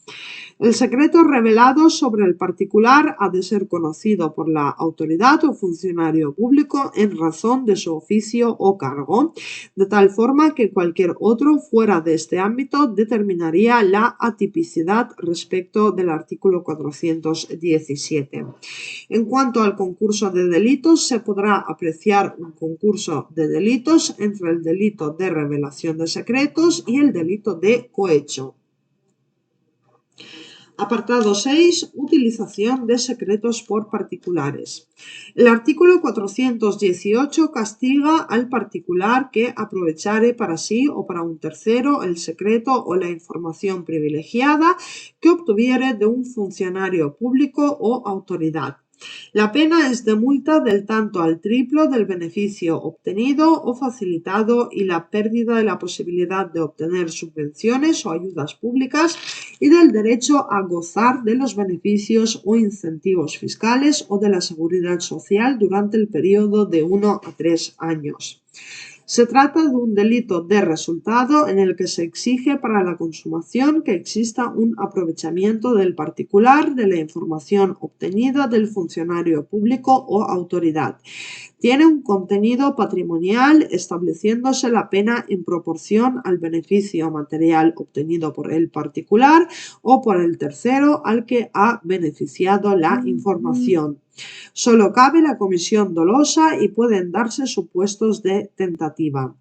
El secreto revelado sobre el particular ha de ser conocido por la autoridad o funcionario público en razón de su oficio o cargo, de tal forma que cualquier otro fuera de este ámbito determinaría la atipicidad respecto del artículo 417. En cuanto al concurso de delitos, se podrá apreciar un concurso de delitos entre el delito de revelación de secretos y el delito de cohecho. Apartado 6. Utilización de secretos por particulares. El artículo 418 castiga al particular que aprovechare para sí o para un tercero el secreto o la información privilegiada que obtuviere de un funcionario público o autoridad. La pena es de multa del tanto al triplo del beneficio obtenido o facilitado y la pérdida de la posibilidad de obtener subvenciones o ayudas públicas y del derecho a gozar de los beneficios o incentivos fiscales o de la seguridad social durante el periodo de 1 a 3 años. Se trata de un delito de resultado en el que se exige para la consumación que exista un aprovechamiento del particular de la información obtenida del funcionario público o autoridad. Tiene un contenido patrimonial estableciéndose la pena en proporción al beneficio material obtenido por el particular o por el tercero al que ha beneficiado la información. Solo cabe la comisión dolosa y pueden darse supuestos de tentativa.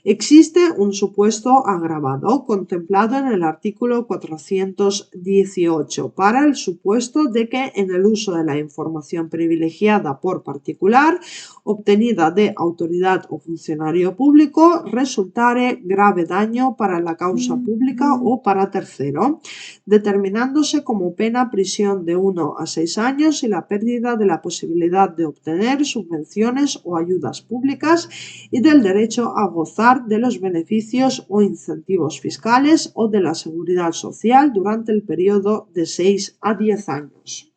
Existe un supuesto agravado contemplado en el artículo 418 para el supuesto de que en el uso de la información privilegiada por particular obtenida de autoridad o funcionario público resultare grave daño para la causa pública o para tercero, determinándose como pena prisión de 1 a 6 años y la pérdida de la posibilidad de obtener subvenciones o ayudas públicas y del derecho a gozar de los beneficios o incentivos fiscales o de la seguridad social durante el periodo de 6 a 10 años.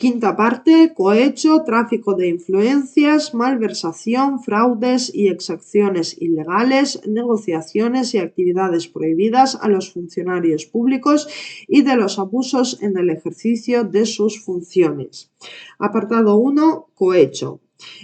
Quinta parte, cohecho, tráfico de influencias, malversación, fraudes y exacciones ilegales, negociaciones y actividades prohibidas a los funcionarios públicos y de los abusos en el ejercicio de sus funciones. Apartado 1. Cohecho.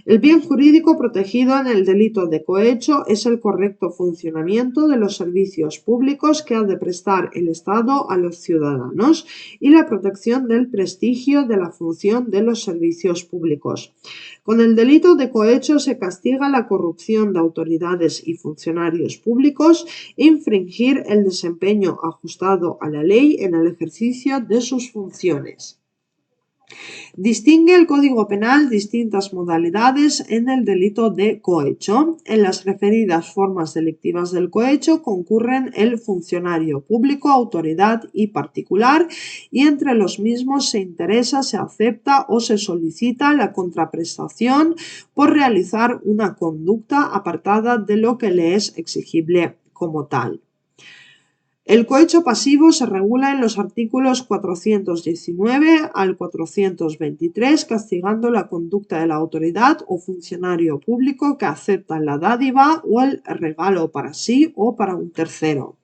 El bien jurídico protegido en el delito de cohecho es el correcto funcionamiento de los servicios públicos que ha de prestar el Estado a los ciudadanos y la protección del prestigio de la función de los servicios públicos. Con el delito de cohecho se castiga la corrupción de autoridades y funcionarios públicos e infringir el desempeño ajustado a la ley en el ejercicio de sus funciones. Distingue el Código Penal distintas modalidades en el delito de cohecho. En las referidas formas delictivas del cohecho concurren el funcionario público, autoridad y particular, y entre los mismos se interesa, se acepta o se solicita la contraprestación por realizar una conducta apartada de lo que le es exigible como tal. El cohecho pasivo se regula en los artículos 419 al 423, castigando la conducta de la autoridad o funcionario público que acepta la dádiva o el regalo para sí o para un tercero.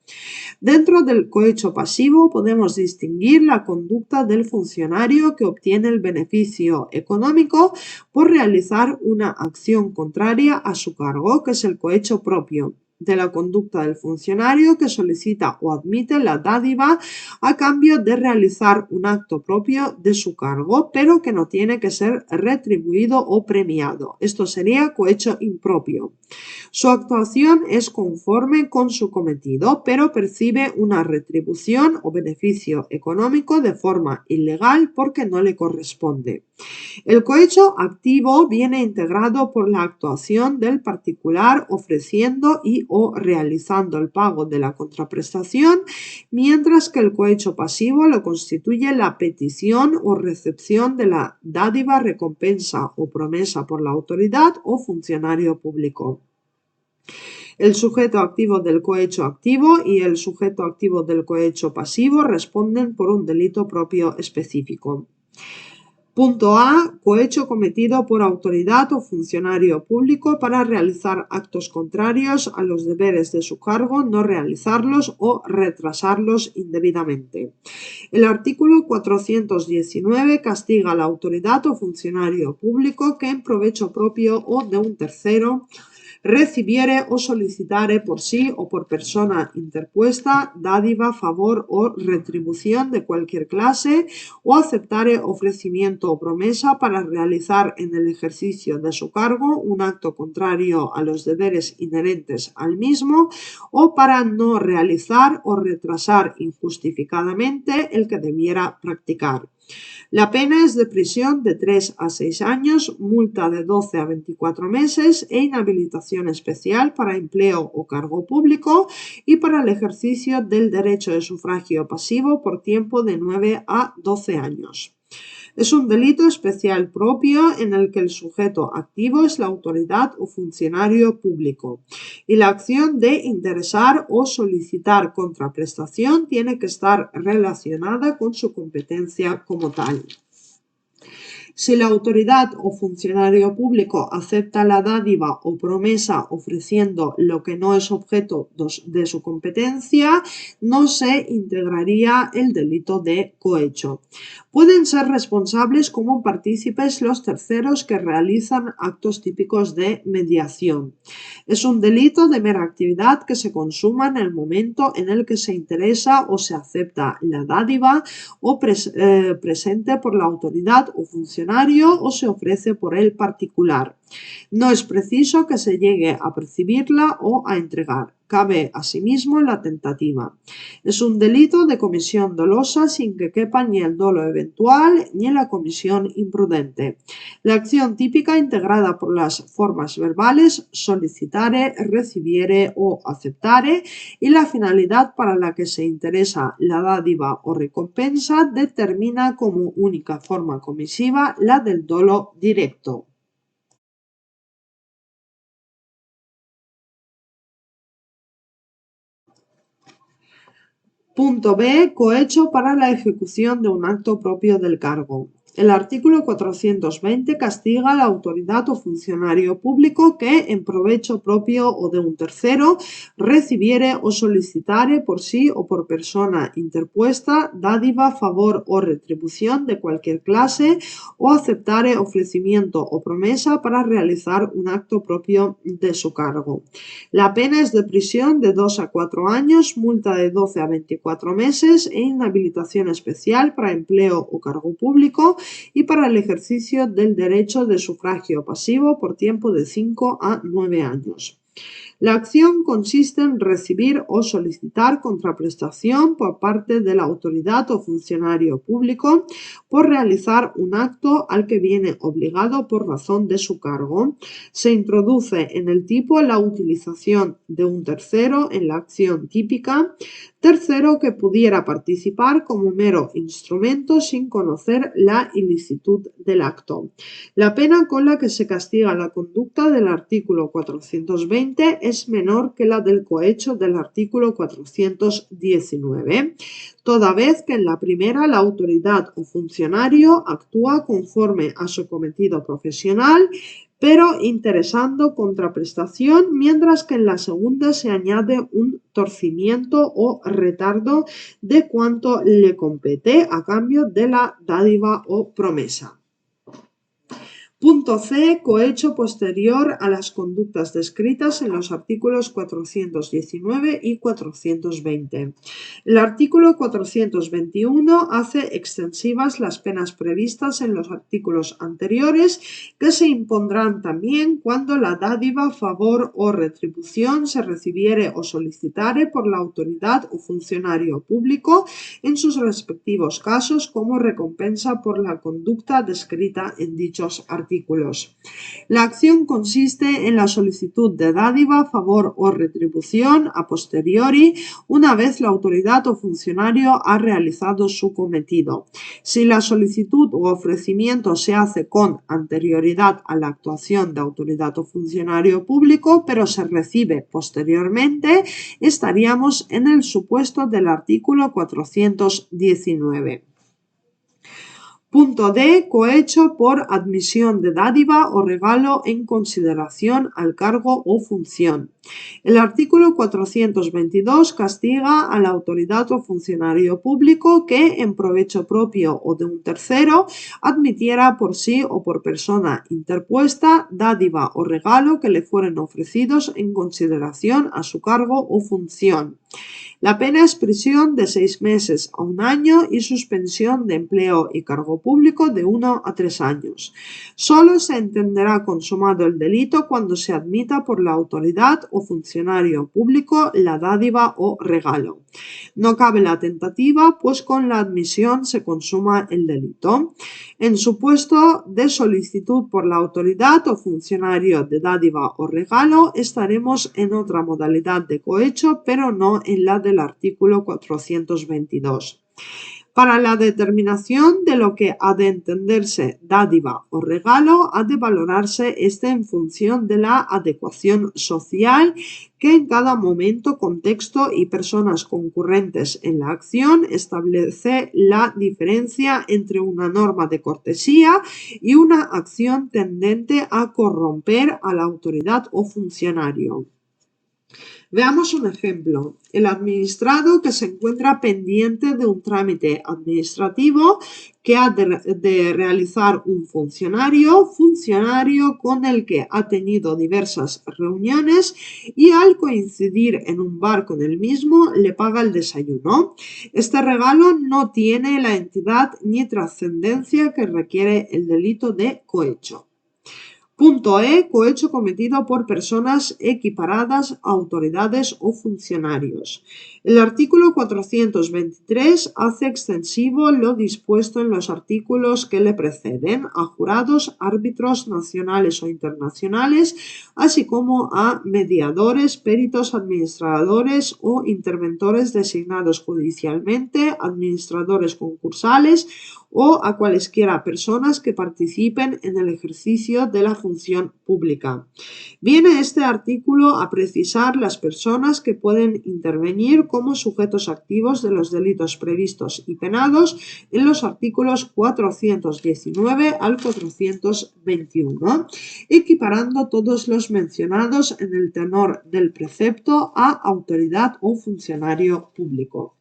Dentro del cohecho pasivo podemos distinguir la conducta del funcionario que obtiene el beneficio económico por realizar una acción contraria a su cargo, que es el cohecho propio, de la conducta del funcionario que solicita o admite la dádiva a cambio de realizar un acto propio de su cargo, pero que no tiene que ser retribuido o premiado. Esto sería cohecho impropio. Su actuación es conforme con su cometido, pero percibe una retribución o beneficio económico de forma ilegal porque no le corresponde. El cohecho activo viene integrado por la actuación del particular ofreciendo y o realizando el pago de la contraprestación, mientras que el cohecho pasivo lo constituye la petición o recepción de la dádiva, recompensa o promesa por la autoridad o funcionario público. El sujeto activo del cohecho activo y el sujeto activo del cohecho pasivo responden por un delito propio específico. Punto A. Cohecho cometido por autoridad o funcionario público para realizar actos contrarios a los deberes de su cargo, no realizarlos o retrasarlos indebidamente. El artículo 419 castiga a la autoridad o funcionario público que en provecho propio o de un tercero recibiere o solicitare por sí o por persona interpuesta dádiva, favor o retribución de cualquier clase o aceptare ofrecimiento o promesa para realizar en el ejercicio de su cargo un acto contrario a los deberes inherentes al mismo o para no realizar o retrasar injustificadamente el que debiera practicar. La pena es de prisión de 3 a 6 años, multa de 12 a 24 meses e inhabilitación especial para empleo o cargo público y para el ejercicio del derecho de sufragio pasivo por tiempo de 9 a 12 años. Es un delito especial propio en el que el sujeto activo es la autoridad o funcionario público y la acción de interesar o solicitar contraprestación tiene que estar relacionada con su competencia como tal. Si la autoridad o funcionario público acepta la dádiva o promesa ofreciendo lo que no es objeto de su competencia, no se integraría el delito de cohecho. Pueden ser responsables como partícipes los terceros que realizan actos típicos de mediación. Es un delito de mera actividad que se consuma en el momento en el que se interesa o se acepta la dádiva o presente por la autoridad o funcionario o se ofrece por el particular. No es preciso que se llegue a percibirla o a entregar. Cabe asimismo la tentativa. Es un delito de comisión dolosa sin que quepa ni el dolo eventual ni la comisión imprudente. La acción típica integrada por las formas verbales solicitare, recibiere o aceptare y la finalidad para la que se interesa la dádiva o recompensa determina como única forma comisiva la del dolo directo. Punto B. Cohecho para la ejecución de un acto propio del cargo. El artículo 420 castiga a la autoridad o funcionario público que, en provecho propio o de un tercero, recibiere o solicitare por sí o por persona interpuesta dádiva, favor o retribución de cualquier clase o aceptare ofrecimiento o promesa para realizar un acto propio de su cargo. La pena es de prisión de 2 a 4 años, multa de 12 a 24 meses e inhabilitación especial para empleo o cargo público y para el ejercicio del derecho de sufragio pasivo por tiempo de 5 a 9 años. La acción consiste en recibir o solicitar contraprestación por parte de la autoridad o funcionario público por realizar un acto al que viene obligado por razón de su cargo. Se introduce en el tipo la utilización de un tercero en la acción típica, tercero que pudiera participar como mero instrumento sin conocer la ilicitud del acto. La pena con la que se castiga la conducta del artículo 420 es menor que la del cohecho del artículo 419, toda vez que en la primera la autoridad o funcionario actúa conforme a su cometido profesional, pero interesando contraprestación, mientras que en la segunda se añade un torcimiento o retardo de cuanto le compete a cambio de la dádiva o promesa. Punto C. Cohecho posterior a las conductas descritas en los artículos 419 y 420. El artículo 421 hace extensivas las penas previstas en los artículos anteriores que se impondrán también cuando la dádiva, favor o retribución se recibiere o solicitare por la autoridad o funcionario público en sus respectivos casos como recompensa por la conducta descrita en dichos artículos. La acción consiste en la solicitud de dádiva, favor o retribución a posteriori una vez la autoridad o funcionario ha realizado su cometido. Si la solicitud u ofrecimiento se hace con anterioridad a la actuación de autoridad o funcionario público, pero se recibe posteriormente, estaríamos en el supuesto del artículo 419. Punto D. Cohecho por admisión de dádiva o regalo en consideración al cargo o función. El artículo 422 castiga a la autoridad o funcionario público que, en provecho propio o de un tercero, admitiera por sí o por persona interpuesta dádiva o regalo que le fueren ofrecidos en consideración a su cargo o función. La pena es prisión de 6 meses a 1 año y suspensión de empleo y cargo público de 1 a 3 años. Solo se entenderá consumado el delito cuando se admita por la autoridad o funcionario público la dádiva o regalo. No cabe la tentativa, pues con la admisión se consuma el delito. En supuesto de solicitud por la autoridad o funcionario de dádiva o regalo, estaremos en otra modalidad de cohecho, pero no en la del artículo 422. Para la determinación de lo que ha de entenderse dádiva o regalo, ha de valorarse en función de la adecuación social que en cada momento, contexto y personas concurrentes en la acción establece la diferencia entre una norma de cortesía y una acción tendente a corromper a la autoridad o funcionario. Veamos un ejemplo. El administrado que se encuentra pendiente de un trámite administrativo que ha de realizar un funcionario con el que ha tenido diversas reuniones y al coincidir en un bar con el mismo le paga el desayuno. Este regalo no tiene la entidad ni trascendencia que requiere el delito de cohecho. Punto E. Cohecho cometido por personas equiparadas a autoridades o funcionarios. El artículo 423 hace extensivo lo dispuesto en los artículos que le preceden a jurados, árbitros nacionales o internacionales, así como a mediadores, peritos, administradores o interventores designados judicialmente, administradores concursales o a cualesquiera personas que participen en el ejercicio de la función pública. Viene este artículo a precisar las personas que pueden intervenir como sujetos activos de los delitos previstos y penados en los artículos 419 al 421, equiparando todos los mencionados en el tenor del precepto a autoridad o funcionario público.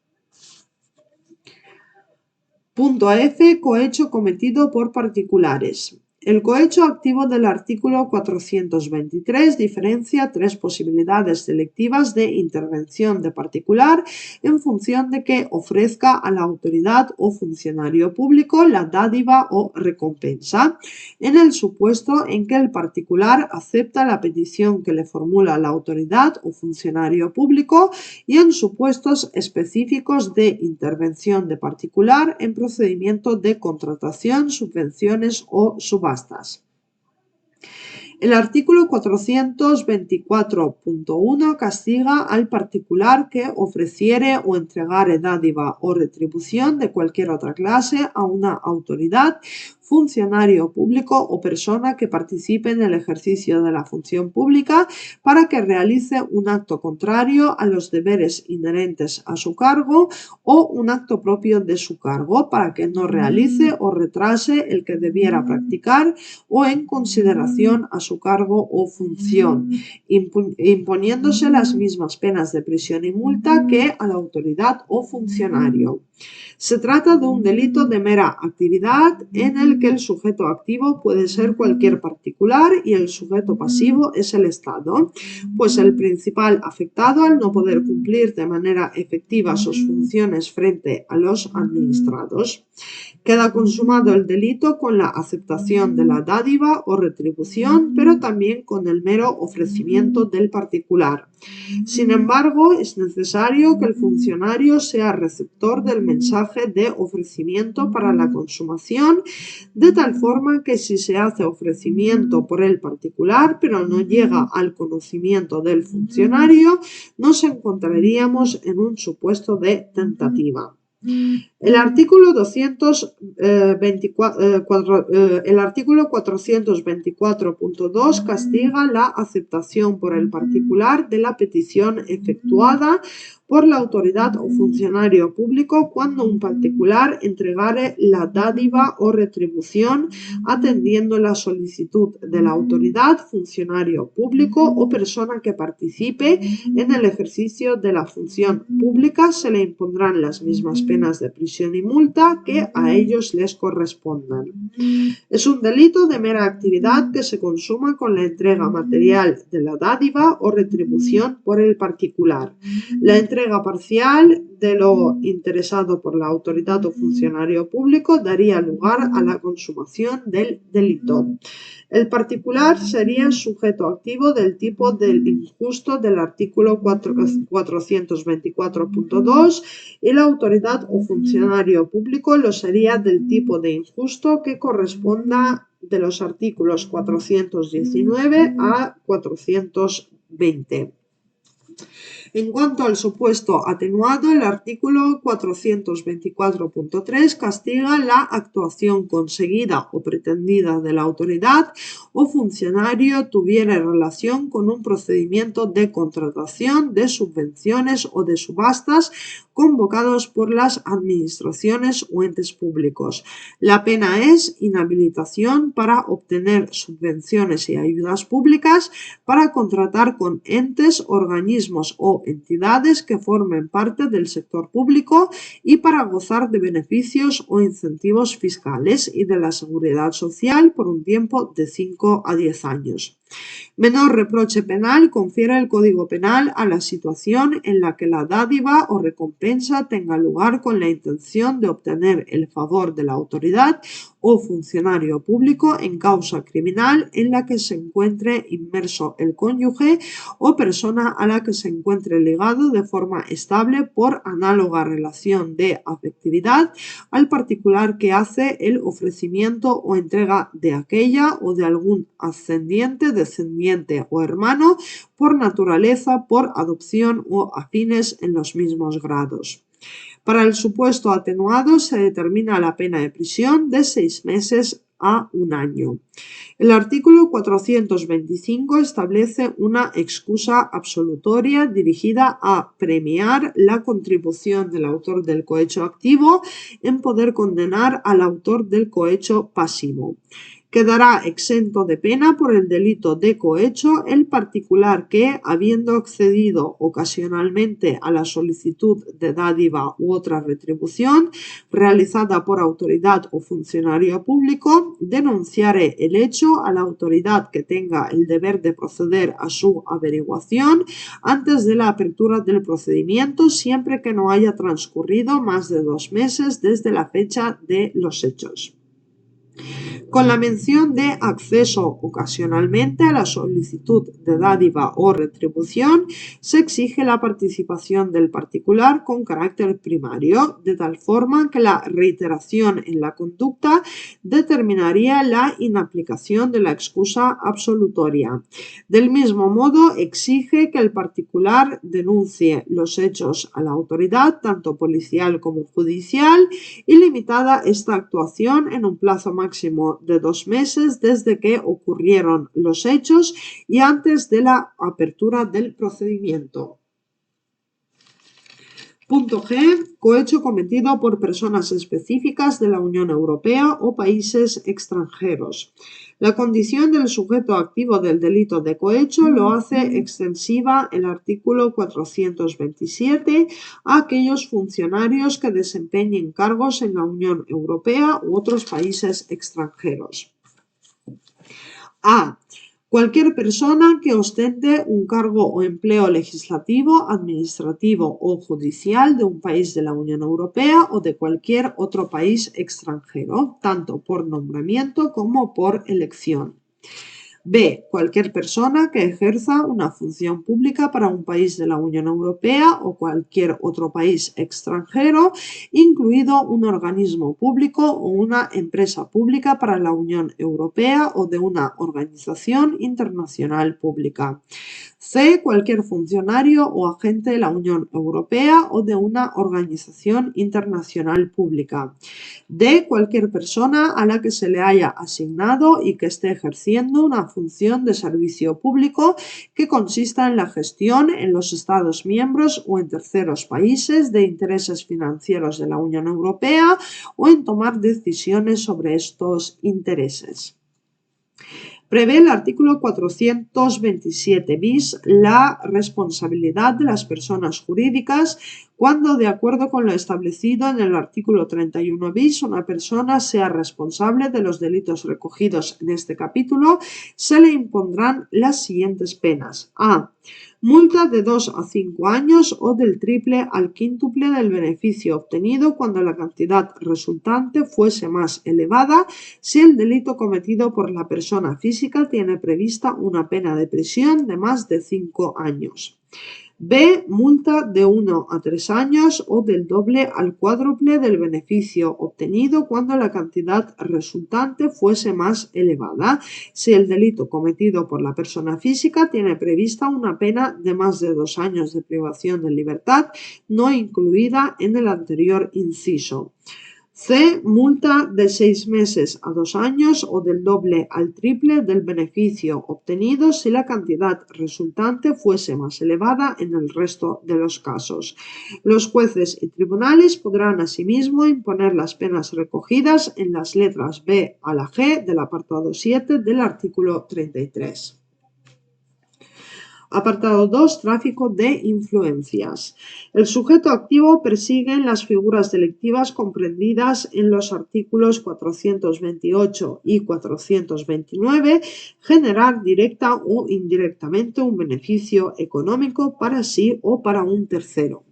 Punto F. Cohecho cometido por particulares. El cohecho activo del artículo 423 diferencia 3 posibilidades delictivas de intervención de particular en función de que ofrezca a la autoridad o funcionario público la dádiva o recompensa, en el supuesto en que el particular acepta la petición que le formula la autoridad o funcionario público y en supuestos específicos de intervención de particular en procedimiento de contratación, subvenciones o subastas. El artículo 424.1 castiga al particular que ofreciere o entregare dádiva o retribución de cualquier otra clase a una autoridad, funcionario público o persona que participe en el ejercicio de la función pública para que realice un acto contrario a los deberes inherentes a su cargo o un acto propio de su cargo para que no realice o retrase el que debiera practicar o en consideración a su cargo o función, imponiéndose las mismas penas de prisión y multa que a la autoridad o funcionario. Se trata de un delito de mera actividad en el que el sujeto activo puede ser cualquier particular y el sujeto pasivo es el Estado, pues el principal afectado al no poder cumplir de manera efectiva sus funciones frente a los administrados. Queda consumado el delito con la aceptación de la dádiva o retribución, pero también con el mero ofrecimiento del particular. Sin embargo, es necesario que el funcionario sea receptor del mensaje de ofrecimiento para la consumación, de tal forma que si se hace ofrecimiento por el particular, pero no llega al conocimiento del funcionario, nos encontraríamos en un supuesto de tentativa. El artículo 424.2 castiga la aceptación por el particular de la petición efectuada por la autoridad o funcionario público cuando un particular entregare la dádiva o retribución atendiendo la solicitud de la autoridad, funcionario público o persona que participe en el ejercicio de la función pública. Se le impondrán las mismas penas de prisión y multa que a ellos les correspondan. Es un delito de mera actividad que se consuma con la entrega material de la dádiva o retribución por el particular. La entrega entrega parcial de lo interesado por la autoridad o funcionario público daría lugar a la consumación del delito. El particular sería el sujeto activo del tipo del injusto del artículo 424.2 y la autoridad o funcionario público lo sería del tipo de injusto que corresponda de los artículos 419 a 420. En cuanto al supuesto atenuado, el artículo 424.3 castiga la actuación conseguida o pretendida de la autoridad o funcionario tuviera relación con un procedimiento de contratación de subvenciones o de subastas convocados por las administraciones o entes públicos. La pena es inhabilitación para obtener subvenciones y ayudas públicas para contratar con entes, organismos o entidades que formen parte del sector público y para gozar de beneficios o incentivos fiscales y de la seguridad social por un tiempo de 5 a 10 años. Menor reproche penal confiere el Código Penal a la situación en la que la dádiva o recompensa tenga lugar con la intención de obtener el favor de la autoridad o funcionario público en causa criminal en la que se encuentre inmerso el cónyuge o persona a la que se encuentre ligado de forma estable por análoga relación de afectividad al particular que hace el ofrecimiento o entrega de aquella o de algún ascendiente, descendiente o hermano por naturaleza, por adopción o afines en los mismos grados. Para el supuesto atenuado se determina la pena de prisión de 6 meses a 1 año. El artículo 425 establece una excusa absolutoria dirigida a premiar la contribución del autor del cohecho activo en poder condenar al autor del cohecho pasivo. Quedará exento de pena por el delito de cohecho el particular que, habiendo accedido ocasionalmente a la solicitud de dádiva u otra retribución realizada por autoridad o funcionario público, denunciare el hecho a la autoridad que tenga el deber de proceder a su averiguación antes de la apertura del procedimiento, siempre que no haya transcurrido más de 2 meses desde la fecha de los hechos. Con la mención de acceso ocasionalmente a la solicitud de dádiva o retribución, se exige la participación del particular con carácter primario, de tal forma que la reiteración en la conducta determinaría la inaplicación de la excusa absolutoria. Del mismo modo, exige que el particular denuncie los hechos a la autoridad, tanto policial como judicial, y limitada esta actuación en un plazo máximo de 2 meses desde que ocurrieron los hechos y antes de la apertura del procedimiento. Punto G. Cohecho cometido por personas específicas de la Unión Europea o países extranjeros. La condición del sujeto activo del delito de cohecho lo hace extensiva el artículo 427 a aquellos funcionarios que desempeñen cargos en la Unión Europea u otros países extranjeros. A. Cualquier persona que ostente un cargo o empleo legislativo, administrativo o judicial de un país de la Unión Europea o de cualquier otro país extranjero, tanto por nombramiento como por elección. B. Cualquier persona que ejerza una función pública para un país de la Unión Europea o cualquier otro país extranjero, incluido un organismo público o una empresa pública para la Unión Europea o de una organización internacional pública. C. Cualquier funcionario o agente de la Unión Europea o de una organización internacional pública. D. Cualquier persona a la que se le haya asignado y que esté ejerciendo una función de servicio público que consista en la gestión en los Estados miembros o en terceros países de intereses financieros de la Unión Europea o en tomar decisiones sobre estos intereses. Prevé el artículo 427 bis la responsabilidad de las personas jurídicas cuando, de acuerdo con lo establecido en el artículo 31 bis, una persona sea responsable de los delitos recogidos en este capítulo, se le impondrán las siguientes penas. A. Multa de 2 a 5 años o del triple al quíntuple del beneficio obtenido cuando la cantidad resultante fuese más elevada si el delito cometido por la persona física tiene prevista una pena de prisión de más de 5 años. B. Multa de 1 a 3 años o del doble al cuádruple del beneficio obtenido cuando la cantidad resultante fuese más elevada, si el delito cometido por la persona física tiene prevista una pena de más de 2 años de privación de libertad, no incluida en el anterior inciso. C. Multa de 6 meses a 2 años o del doble al triple del beneficio obtenido si la cantidad resultante fuese más elevada en el resto de los casos. Los jueces y tribunales podrán asimismo imponer las penas recogidas en las letras B a la G del apartado 7 del artículo 33. Apartado 2. Tráfico de influencias. El sujeto activo persigue las figuras delictivas comprendidas en los artículos 428 y 429 generar directa o indirectamente un beneficio económico para sí o para un tercero.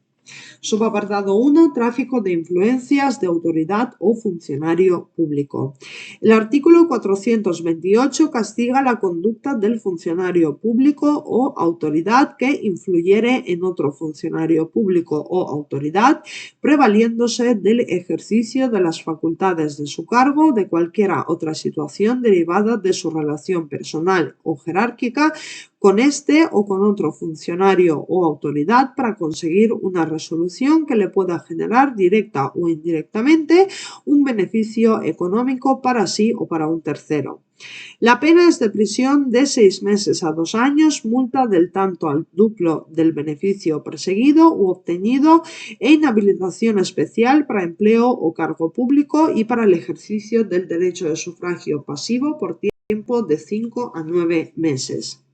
Subapartado 1. Tráfico de influencias de autoridad o funcionario público. El artículo 428 castiga la conducta del funcionario público o autoridad que influyere en otro funcionario público o autoridad, prevaliéndose del ejercicio de las facultades de su cargo o de cualquier otra situación derivada de su relación personal o jerárquica con este o con otro funcionario o autoridad para conseguir una resolución que le pueda generar directa o indirectamente un beneficio económico para sí o para un tercero. La pena es de prisión de 6 meses a 2 años, multa del tanto al duplo del beneficio perseguido u obtenido e inhabilitación especial para empleo o cargo público y para el ejercicio del derecho de sufragio pasivo por tiempo de 5 a 9 meses.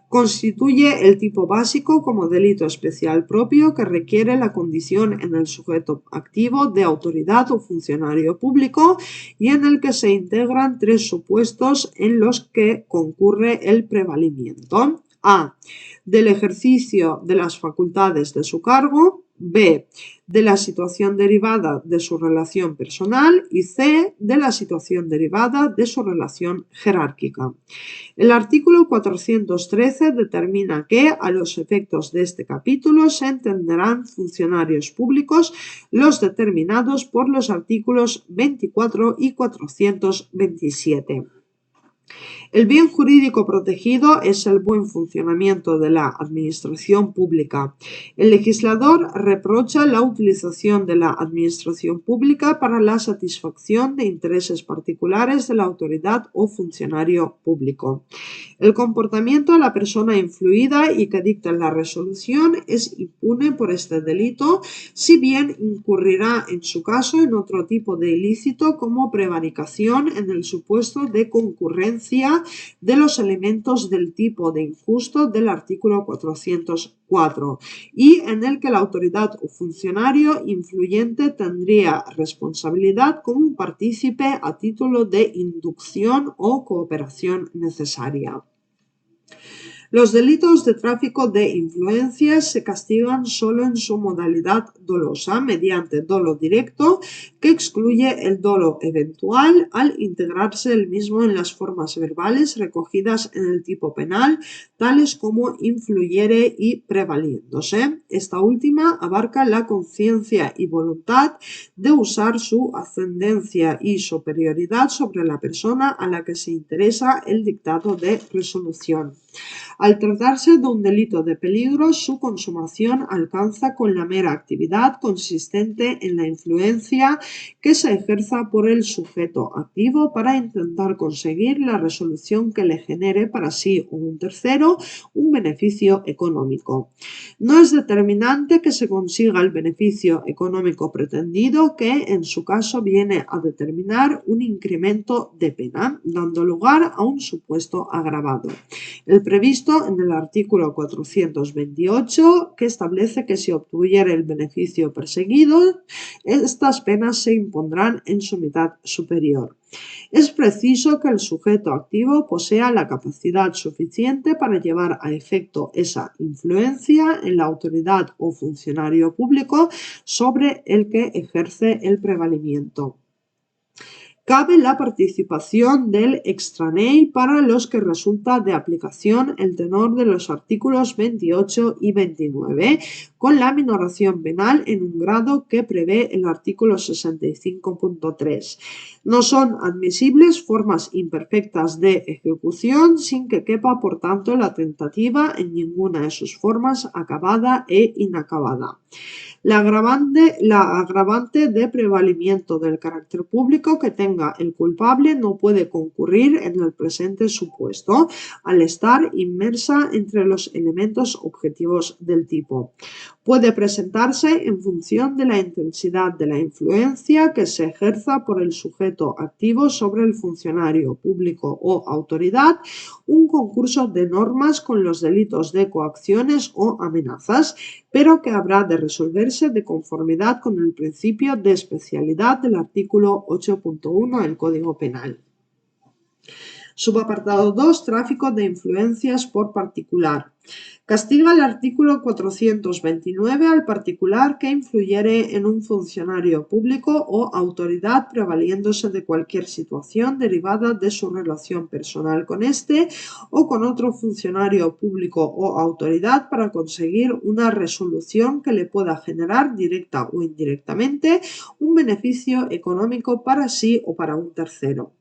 Constituye el tipo básico como delito especial propio que requiere la condición en el sujeto activo de autoridad o funcionario público y en el que se integran 3 supuestos en los que concurre el prevalimiento. A. Del ejercicio de las facultades de su cargo. B. De la situación derivada de su relación personal y C. De la situación derivada de su relación jerárquica. El artículo 413 determina que, a los efectos de este capítulo, se entenderán funcionarios públicos los determinados por los artículos 24 y 427. El bien jurídico protegido es el buen funcionamiento de la administración pública. El legislador reprocha la utilización de la administración pública para la satisfacción de intereses particulares de la autoridad o funcionario público. El comportamiento de la persona influida y que dicta la resolución es impune por este delito, si bien incurrirá en su caso en otro tipo de ilícito como prevaricación en el supuesto de concurrencia de los elementos del tipo de injusto del artículo 404 y en el que la autoridad o funcionario influyente tendría responsabilidad como un partícipe a título de inducción o cooperación necesaria. Los delitos de tráfico de influencias se castigan solo en su modalidad dolosa, mediante dolo directo, que excluye el dolo eventual al integrarse el mismo en las formas verbales recogidas en el tipo penal, tales como influyere y prevaliéndose. Esta última abarca la conciencia y voluntad de usar su ascendencia y superioridad sobre la persona a la que se interesa el dictado de resolución. Al tratarse de un delito de peligro, su consumación alcanza con la mera actividad consistente en la influencia que se ejerza por el sujeto activo para intentar conseguir la resolución que le genere para sí o un tercero un beneficio económico. No es determinante que se consiga el beneficio económico pretendido, que en su caso viene a determinar un incremento de pena, dando lugar a un supuesto agravado. El previsto previsto en el artículo 428, que establece que si obtuviera el beneficio perseguido, estas penas se impondrán en su mitad superior. Es preciso que el sujeto activo posea la capacidad suficiente para llevar a efecto esa influencia en la autoridad o funcionario público sobre el que ejerce el prevalimiento. Cabe la participación del extranei para los que resulta de aplicación el tenor de los artículos 28 y 29, con la minoración penal en un grado que prevé el artículo 65.3. No son admisibles formas imperfectas de ejecución sin que quepa, por tanto, la tentativa en ninguna de sus formas acabada e inacabada. La agravante de prevalimiento del carácter público que tenga el culpable no puede concurrir en el presente supuesto, al estar inmersa entre los elementos objetivos del tipo. Puede presentarse en función de la intensidad de la influencia que se ejerza por el sujeto activo sobre el funcionario público o autoridad, un concurso de normas con los delitos de coacciones o amenazas, pero que habrá de resolverse de conformidad con el principio de especialidad del artículo 8.1 del Código Penal. Subapartado 2. Tráfico de influencias por particular. Castiga el artículo 429 al particular que influyere en un funcionario público o autoridad prevaliéndose de cualquier situación derivada de su relación personal con éste o con otro funcionario público o autoridad para conseguir una resolución que le pueda generar directa o indirectamente un beneficio económico para sí o para un tercero.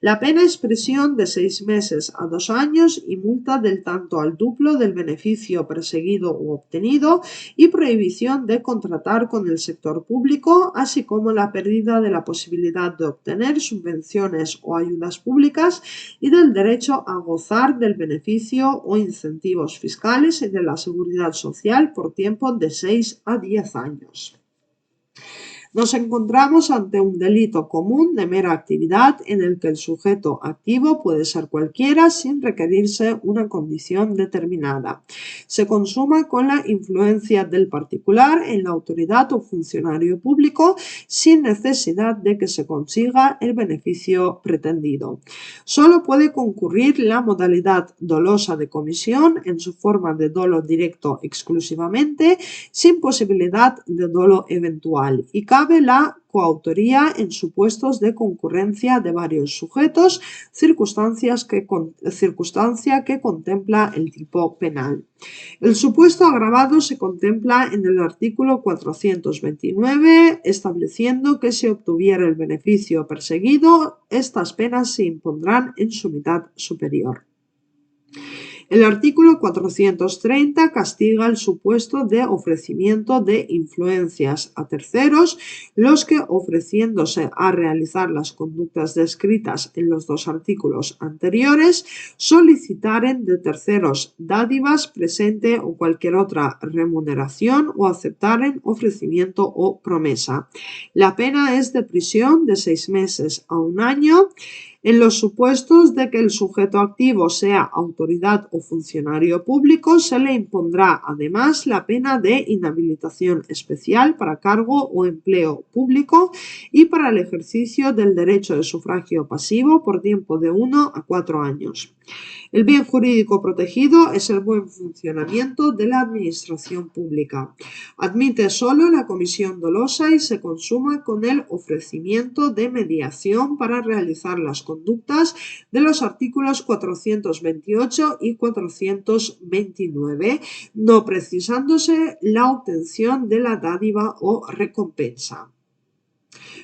La pena es prisión de 6 meses a 2 años y multa del tanto al duplo del beneficio perseguido u obtenido y prohibición de contratar con el sector público, así como la pérdida de la posibilidad de obtener subvenciones o ayudas públicas y del derecho a gozar del beneficio o incentivos fiscales y de la seguridad social por tiempo de 6 a 10 años. Nos encontramos ante un delito común de mera actividad en el que el sujeto activo puede ser cualquiera sin requerirse una condición determinada. Se consuma con la influencia del particular en la autoridad o funcionario público sin necesidad de que se consiga el beneficio pretendido. Solo puede concurrir la modalidad dolosa de comisión en su forma de dolo directo exclusivamente, sin posibilidad de dolo eventual, y cabe la coautoría en supuestos de concurrencia de varios sujetos, circunstancia que contempla el tipo penal. El supuesto agravado se contempla en el artículo 429, estableciendo que si obtuviera el beneficio perseguido, estas penas se impondrán en su mitad superior. El artículo 430 castiga el supuesto de ofrecimiento de influencias a terceros, los que, ofreciéndose a realizar las conductas descritas en los dos artículos anteriores, solicitaren de terceros dádivas, presente o cualquier otra remuneración o aceptaren ofrecimiento o promesa. La pena es de prisión de 6 meses a 1 año. En los supuestos de que el sujeto activo sea autoridad o funcionario público, se le impondrá además la pena de inhabilitación especial para cargo o empleo público y para el ejercicio del derecho de sufragio pasivo por tiempo de 1 a 4 años. El bien jurídico protegido es el buen funcionamiento de la administración pública. Admite solo la comisión dolosa y se consuma con el ofrecimiento de mediación para realizar las conductas de los artículos 428 y 429, no precisándose la obtención de la dádiva o recompensa.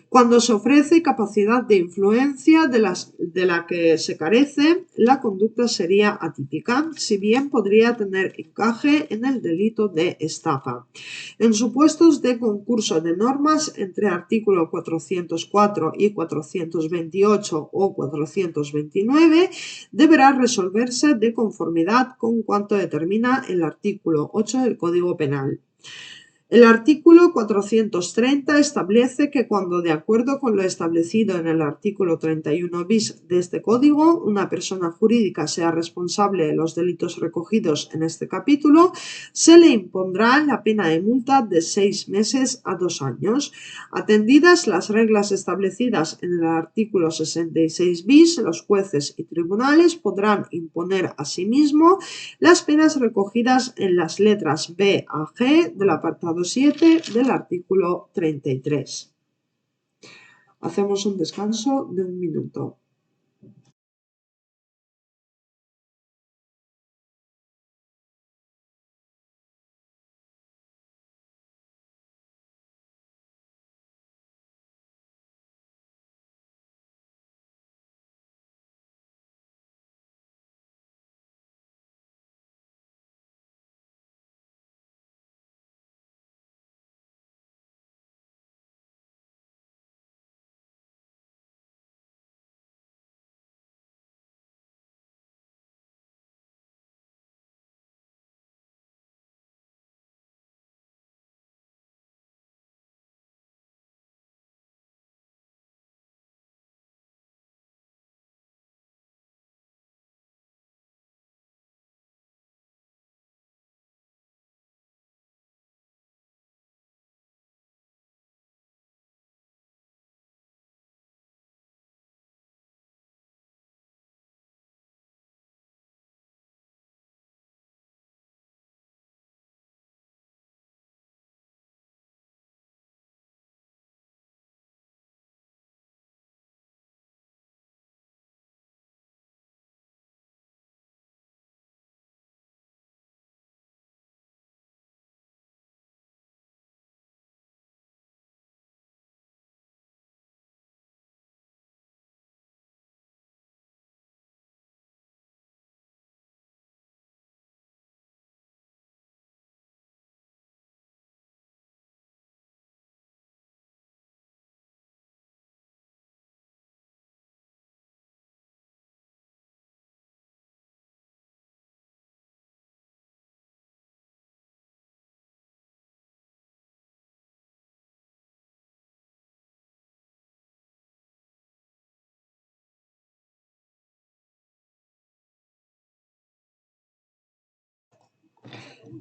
Cuando se ofrece capacidad de influencia de la que se carece, la conducta sería atípica, si bien podría tener encaje en el delito de estafa. En supuestos de concurso de normas entre artículo 404 y 428 o 429, deberá resolverse de conformidad con cuanto determina el artículo 8 del Código Penal. El artículo 430 establece que cuando, de acuerdo con lo establecido en el artículo 31 bis de este Código, una persona jurídica sea responsable de los delitos recogidos en este capítulo, se le impondrá la pena de multa de 6 meses a 2 años. Atendidas las reglas establecidas en el artículo 66 bis, los jueces y tribunales podrán imponer asimismo las penas recogidas en las letras B a G del apartado 7 del artículo 33. Hacemos un descanso de 1 minuto.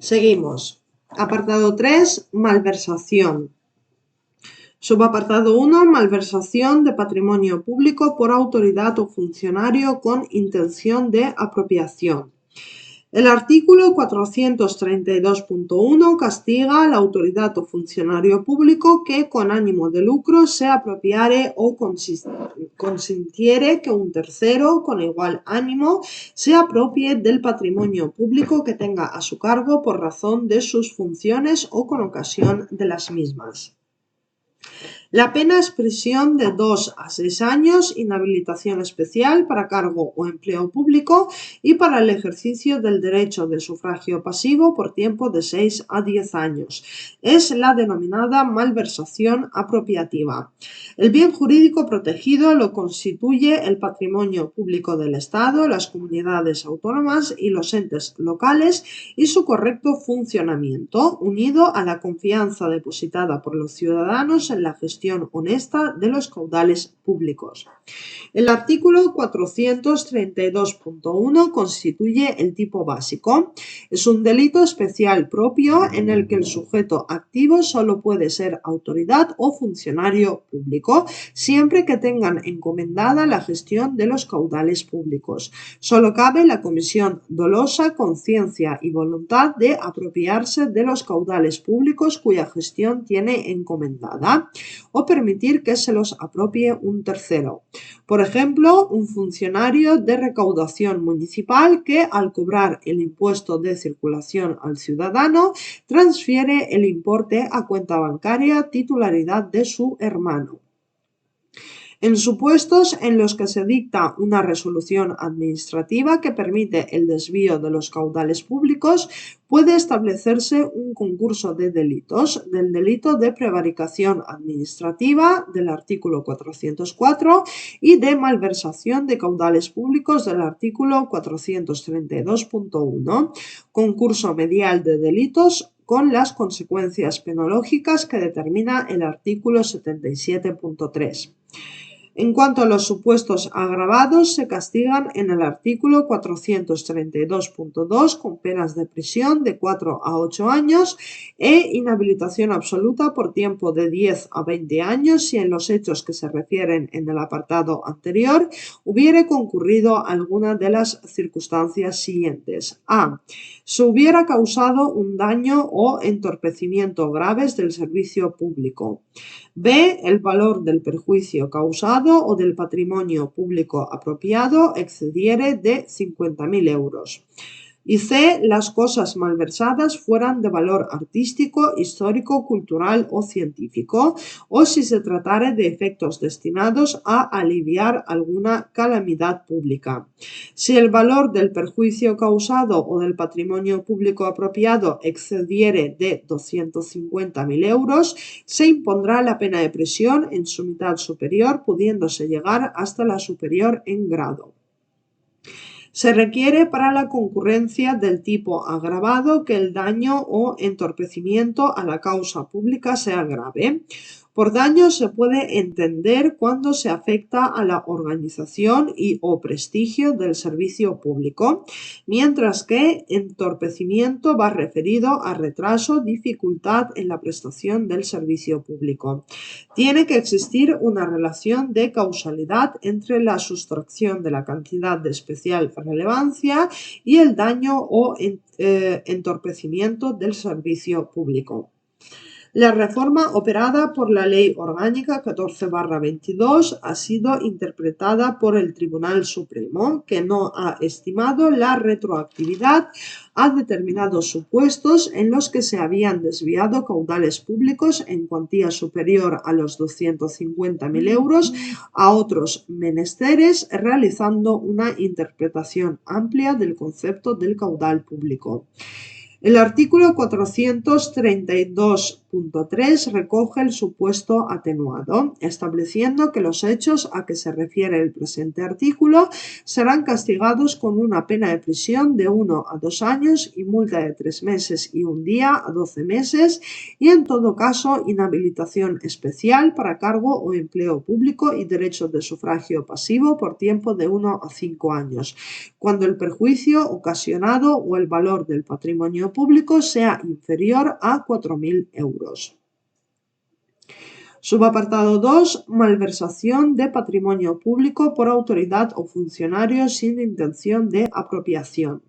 Seguimos. Apartado 3. Malversación. Subapartado 1. Malversación de patrimonio público por autoridad o funcionario con intención de apropiación. El artículo 432.1 castiga a la autoridad o funcionario público que con ánimo de lucro se apropiare o consintiere que un tercero con igual ánimo se apropie del patrimonio público que tenga a su cargo por razón de sus funciones o con ocasión de las mismas. La pena es prisión de 2 a 6 años, inhabilitación especial para cargo o empleo público y para el ejercicio del derecho de sufragio pasivo por tiempo de 6 a 10 años. Es la denominada malversación apropiativa. El bien jurídico protegido lo constituye el patrimonio público del Estado, las comunidades autónomas y los entes locales y su correcto funcionamiento, unido a la confianza depositada por los ciudadanos en la gestión honesta de los caudales públicos. El artículo 432.1 constituye el tipo básico. Es un delito especial propio en el que el sujeto activo solo puede ser autoridad o funcionario público, siempre que tengan encomendada la gestión de los caudales públicos. Solo cabe la comisión dolosa, conciencia y voluntad de apropiarse de los caudales públicos cuya gestión tiene encomendada o permitir que se los apropie un tercero. Por ejemplo, un funcionario de recaudación municipal que, al cobrar el impuesto de circulación al ciudadano, transfiere el importe a cuenta bancaria titularidad de su hermano. En supuestos en los que se dicta una resolución administrativa que permite el desvío de los caudales públicos, puede establecerse un concurso de delitos, del delito de prevaricación administrativa del artículo 404 y de malversación de caudales públicos del artículo 432.1, concurso medial de delitos con las consecuencias penológicas que determina el artículo 77.3. En cuanto a los supuestos agravados, se castigan en el artículo 432.2 con penas de prisión de 4 a 8 años e inhabilitación absoluta por tiempo de 10 a 20 años si en los hechos que se refieren en el apartado anterior hubiere concurrido alguna de las circunstancias siguientes. A. Se hubiera causado un daño o entorpecimiento graves del servicio público. B. El valor del perjuicio causado o del patrimonio público apropiado excediere de 50.000 euros. Y C. Las cosas malversadas fueran de valor artístico, histórico, cultural o científico, o si se tratare de efectos destinados a aliviar alguna calamidad pública. Si el valor del perjuicio causado o del patrimonio público apropiado excediere de 250.000 euros, se impondrá la pena de prisión en su mitad superior, pudiéndose llegar hasta la superior en grado. Se requiere para la concurrencia del tipo agravado que el daño o entorpecimiento a la causa pública sea grave. Por daño se puede entender cuando se afecta a la organización y o prestigio del servicio público, mientras que entorpecimiento va referido a retraso, dificultad en la prestación del servicio público. Tiene que existir una relación de causalidad entre la sustracción de la cantidad de especial relevancia y el daño o entorpecimiento del servicio público. La reforma operada por la Ley Orgánica 14/22 ha sido interpretada por el Tribunal Supremo, que no ha estimado la retroactividad a determinados supuestos en los que se habían desviado caudales públicos en cuantía superior a los 250.000 euros a otros menesteres, realizando una interpretación amplia del concepto del caudal público. El artículo 432.3 recoge el supuesto atenuado, estableciendo que los hechos a que se refiere el presente artículo serán castigados con una pena de prisión de 1 a 2 años y multa de 3 meses y 1 día a 12 meses y, en todo caso, inhabilitación especial para cargo o empleo público y derecho de sufragio pasivo por tiempo de 1 a 5 años, cuando el perjuicio ocasionado o el valor del patrimonio público sea inferior a 4.000 euros. Subapartado 2. Malversación de patrimonio público por autoridad o funcionario sin intención de apropiación.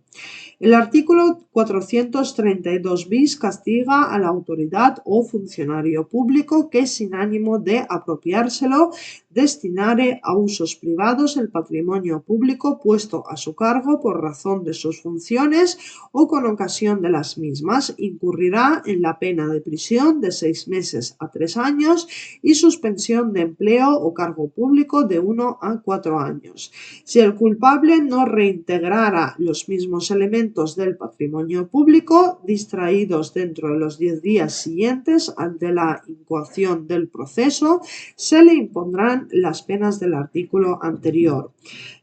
El artículo 432 bis castiga a la autoridad o funcionario público que, sin ánimo de apropiárselo, destinare a usos privados el patrimonio público puesto a su cargo por razón de sus funciones o con ocasión de las mismas, incurrirá en la pena de prisión de 6 meses a 3 años y suspensión de empleo o cargo público de 1 a 4 años. Si el culpable no reintegrara los mismos elementos del patrimonio público distraídos dentro de los 10 días siguientes ante la incoación del proceso, se le impondrán las penas del artículo anterior.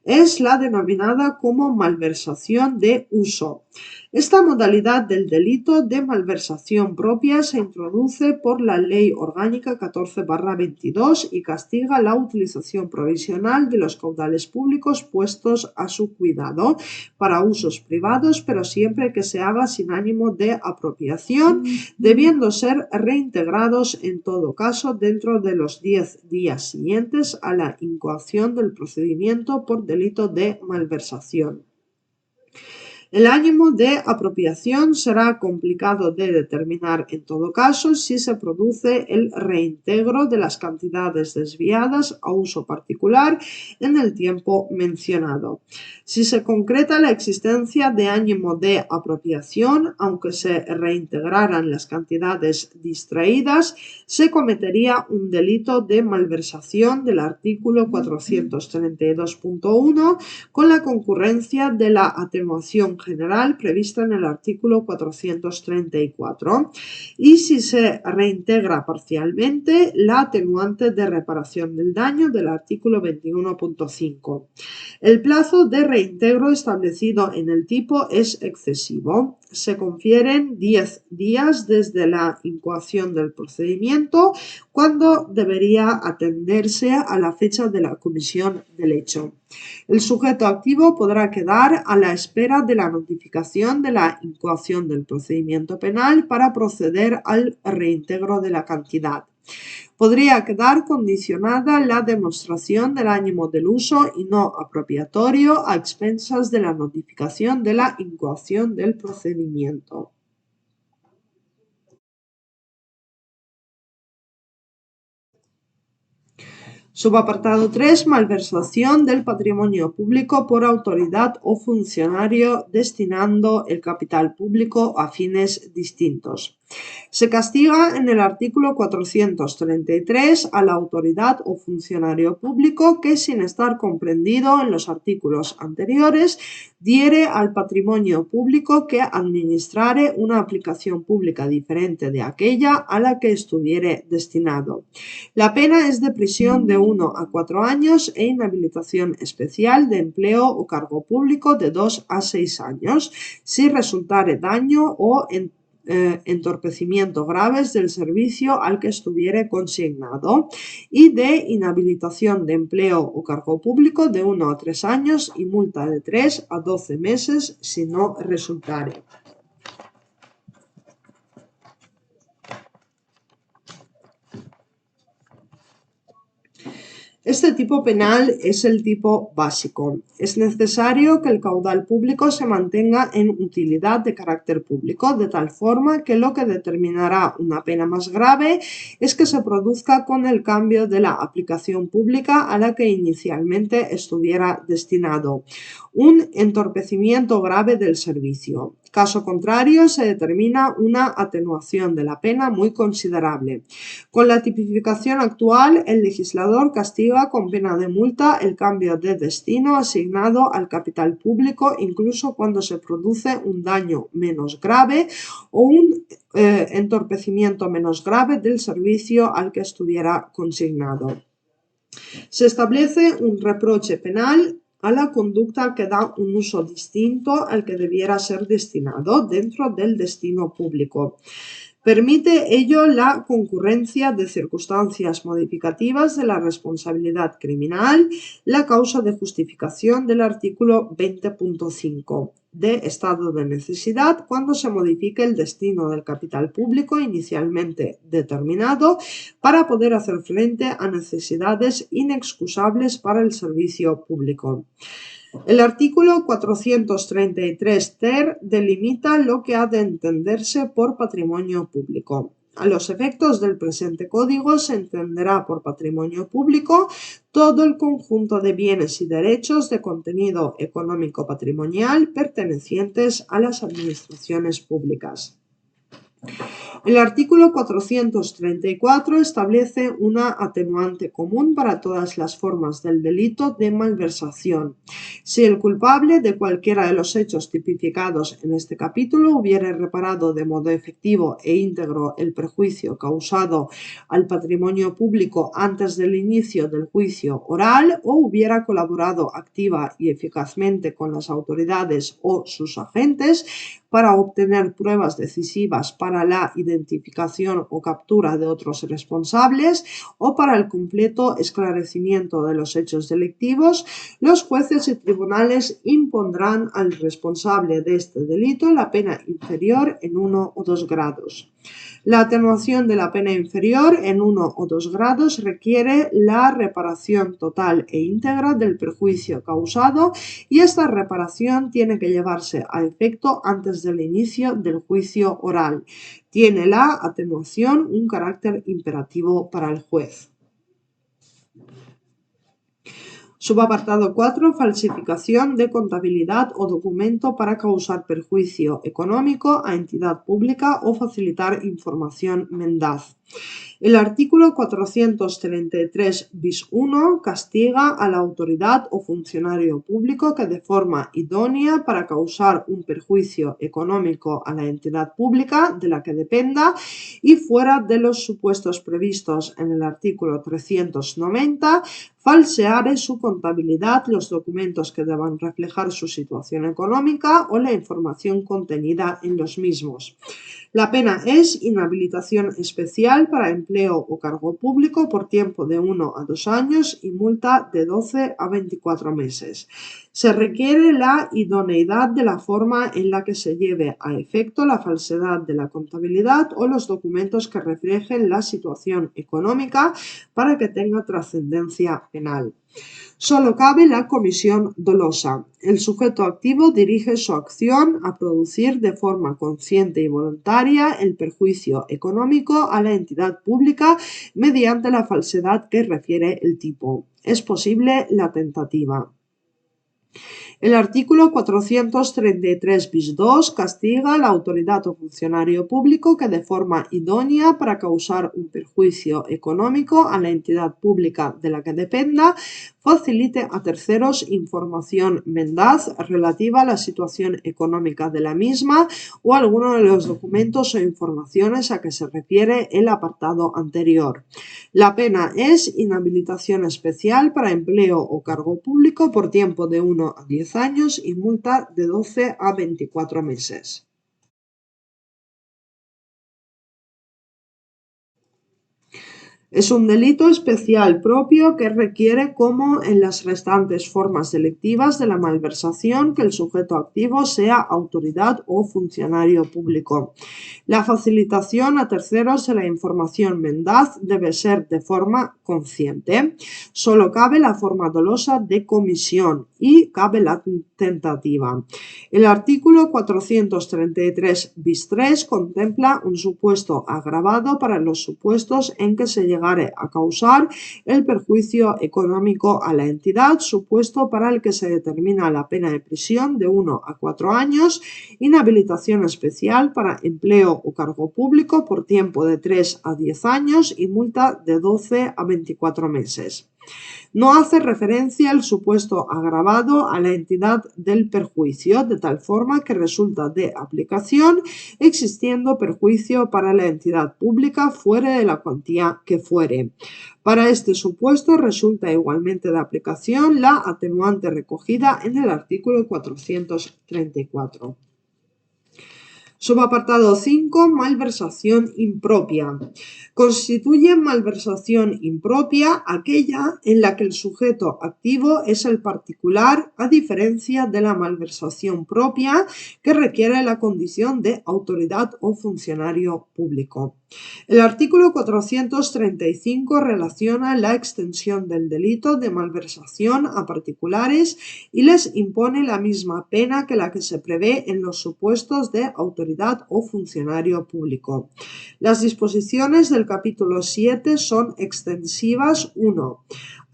Es la denominada como malversación de uso. Esta modalidad del delito de malversación propia se introduce por la Ley Orgánica 14/22 y castiga la utilización provisional de los caudales públicos puestos a su cuidado para usos privados, pero siempre que se haga sin ánimo de apropiación, debiendo ser reintegrados en todo caso dentro de los 10 días siguientes a la incoación del procedimiento por delito de malversación. El ánimo de apropiación será complicado de determinar en todo caso si se produce el reintegro de las cantidades desviadas a uso particular en el tiempo mencionado. Si se concreta la existencia de ánimo de apropiación, aunque se reintegraran las cantidades distraídas, se cometería un delito de malversación del artículo 432.1 con la concurrencia de la atenuación general prevista en el artículo 434 y, si se reintegra parcialmente, la atenuante de reparación del daño del artículo 21.5. El plazo de reintegro establecido en el tipo es excesivo. se confieren 10 días desde la incoación del procedimiento, cuando debería atenderse a la fecha de la comisión del hecho. El sujeto activo podrá quedar a la espera de la notificación de la incoación del procedimiento penal para proceder al reintegro de la cantidad. Podría quedar condicionada la demostración del ánimo del uso y no apropiatorio a expensas de la notificación de la incoación del procedimiento. Subapartado 3. Malversación del patrimonio público por autoridad o funcionario destinando el capital público a fines distintos. Se castiga en el artículo 433 a la autoridad o funcionario público que, sin estar comprendido en los artículos anteriores, diere al patrimonio público que administrare una aplicación pública diferente de aquella a la que estuviere destinado. La pena es de prisión de 1 a 4 años e inhabilitación especial de empleo o cargo público de 2 a 6 años, si resultare daño o entorpecimiento graves del servicio al que estuviere consignado, y de inhabilitación de empleo o cargo público de 1 a 3 años y multa de 3 a 12 meses si no resultare. Este tipo penal es el tipo básico. Es necesario que el caudal público se mantenga en utilidad de carácter público, de tal forma que lo que determinará una pena más grave es que se produzca con el cambio de la aplicación pública a la que inicialmente estuviera destinado un entorpecimiento grave del servicio. Caso contrario, se determina una atenuación de la pena muy considerable. Con la tipificación actual, el legislador castiga con pena de multa el cambio de destino asignado al capital público, incluso cuando se produce un daño menos grave o un entorpecimiento menos grave del servicio al que estuviera consignado. Se establece un reproche penal a la conducta que da un uso distinto al que debiera ser destinado dentro del destino público. Permite ello la concurrencia de circunstancias modificativas de la responsabilidad criminal, la causa de justificación del artículo 20.5 de estado de necesidad cuando se modifique el destino del capital público inicialmente determinado para poder hacer frente a necesidades inexcusables para el servicio público. El artículo 433 ter delimita lo que ha de entenderse por patrimonio público. A los efectos del presente código se entenderá por patrimonio público todo el conjunto de bienes y derechos de contenido económico patrimonial pertenecientes a las administraciones públicas. El artículo 434 establece una atenuante común para todas las formas del delito de malversación. Si el culpable de cualquiera de los hechos tipificados en este capítulo hubiere reparado de modo efectivo e íntegro el perjuicio causado al patrimonio público antes del inicio del juicio oral o hubiera colaborado activa y eficazmente con las autoridades o sus agentes para obtener pruebas decisivas para la identificación o captura de otros responsables o para el completo esclarecimiento de los hechos delictivos, los jueces y tribunales impondrán al responsable de este delito la pena inferior en 1 o 2 grados. La atenuación de la pena inferior en 1 o 2 grados requiere la reparación total e íntegra del perjuicio causado, y esta reparación tiene que llevarse a efecto antes del inicio del juicio oral. Tiene la atenuación un carácter imperativo para el juez. Subapartado 4. Falsificación de contabilidad o documento para causar perjuicio económico a entidad pública o facilitar información mendaz. El artículo 433 bis 1 castiga a la autoridad o funcionario público que de forma idónea para causar un perjuicio económico a la entidad pública de la que dependa y fuera de los supuestos previstos en el artículo 390 falseare su contabilidad, los documentos que deban reflejar su situación económica o la información contenida en los mismos. La pena es inhabilitación especial para empleo o cargo público por tiempo de 1 a 2 años y multa de 12 a 24 meses. Se requiere la idoneidad de la forma en la que se lleve a efecto la falsedad de la contabilidad o los documentos que reflejen la situación económica para que tenga trascendencia penal. Solo cabe la comisión dolosa. El sujeto activo dirige su acción a producir de forma consciente y voluntaria el perjuicio económico a la entidad pública mediante la falsedad que refiere el tipo. Es posible la tentativa. El artículo 433 bis 2 castiga a la autoridad o funcionario público que de forma idónea para causar un perjuicio económico a la entidad pública de la que dependa facilite a terceros información mendaz relativa a la situación económica de la misma o alguno de los documentos o informaciones a que se refiere el apartado anterior. La pena es inhabilitación especial para empleo o cargo público por tiempo de 1 a 10 años y multa de 12 a 24 meses. Es un delito especial propio que requiere, como en las restantes formas delictivas de la malversación, que el sujeto activo sea autoridad o funcionario público. La facilitación a terceros de la información mendaz debe ser de forma consciente. Solo cabe la forma dolosa de comisión y cabe la tentativa. El artículo 433 bis 3 contempla un supuesto agravado para los supuestos en que se llegare a causar el perjuicio económico a la entidad, supuesto para el que se determina la pena de prisión de 1 a 4 años, inhabilitación especial para empleo o cargo público por tiempo de 3 a 10 años y multa de 12 a 24 meses. No hace referencia el supuesto agravado a la entidad del perjuicio, de tal forma que resulta de aplicación existiendo perjuicio para la entidad pública fuera de la cuantía que fuere. Para este supuesto resulta igualmente de aplicación la atenuante recogida en el artículo 434. Subapartado 5. Malversación impropia. Constituye malversación impropia aquella en la que el sujeto activo es el particular, a diferencia de la malversación propia que requiere la condición de autoridad o funcionario público. El artículo 435 relaciona la extensión del delito de malversación a particulares y les impone la misma pena que la que se prevé en los supuestos de autoridad o funcionario público. Las disposiciones del capítulo 7 son extensivas. 1.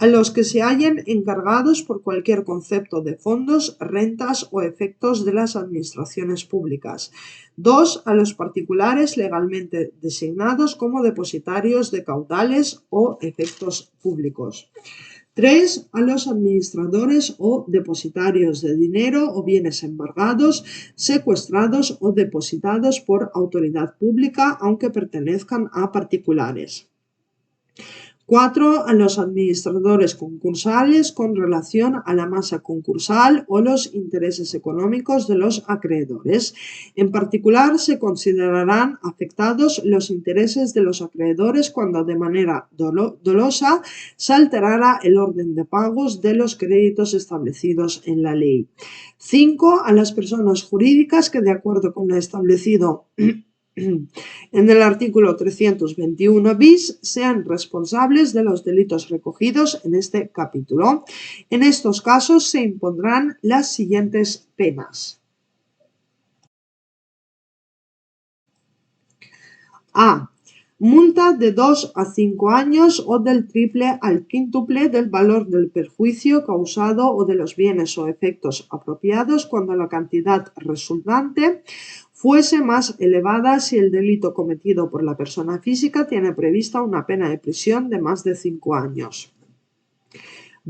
A los que se hallen encargados por cualquier concepto de fondos, rentas o efectos de las administraciones públicas. 2. A los particulares legalmente designados como depositarios de caudales o efectos públicos. 3. A los administradores o depositarios de dinero o bienes embargados, secuestrados o depositados por autoridad pública, aunque pertenezcan a particulares. 4. A los administradores concursales con relación a la masa concursal o los intereses económicos de los acreedores. En particular, se considerarán afectados los intereses de los acreedores cuando de manera dolosa se alterara el orden de pagos de los créditos establecidos en la ley. 5. A las personas jurídicas que, de acuerdo con lo establecido en el artículo 321 bis, sean responsables de los delitos recogidos en este capítulo. En estos casos se impondrán las siguientes penas. A. Multa de 2 a 5 años o del triple al quíntuple del valor del perjuicio causado o de los bienes o efectos apropiados cuando la cantidad resultante fuese más elevada si el delito cometido por la persona física tiene prevista una pena de prisión de más de 5 años.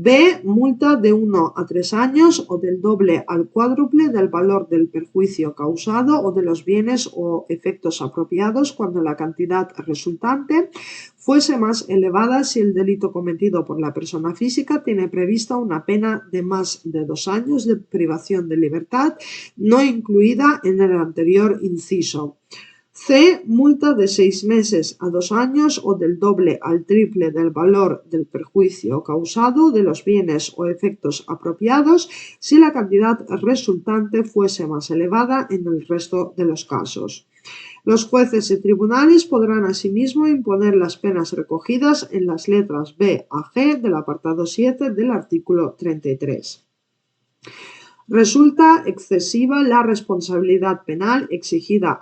B. Multa de 1 a 3 años o del doble al cuádruple del valor del perjuicio causado o de los bienes o efectos apropiados cuando la cantidad resultante fuese más elevada si el delito cometido por la persona física tiene prevista una pena de más de 2 años de privación de libertad, no incluida en el anterior inciso. C. Multa de 6 meses a 2 años o del doble al triple del valor del perjuicio causado, de los bienes o efectos apropiados, si la cantidad resultante fuese más elevada en el resto de los casos. Los jueces y tribunales podrán asimismo imponer las penas recogidas en las letras B a G del apartado 7 del artículo 33. Resulta excesiva la responsabilidad penal exigida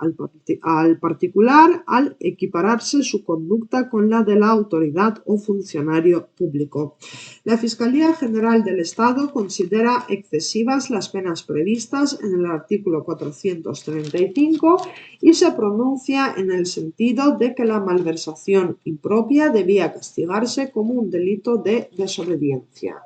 al particular al equipararse su conducta con la de la autoridad o funcionario público. La Fiscalía General del Estado considera excesivas las penas previstas en el artículo 435 y se pronuncia en el sentido de que la malversación impropia debía castigarse como un delito de desobediencia.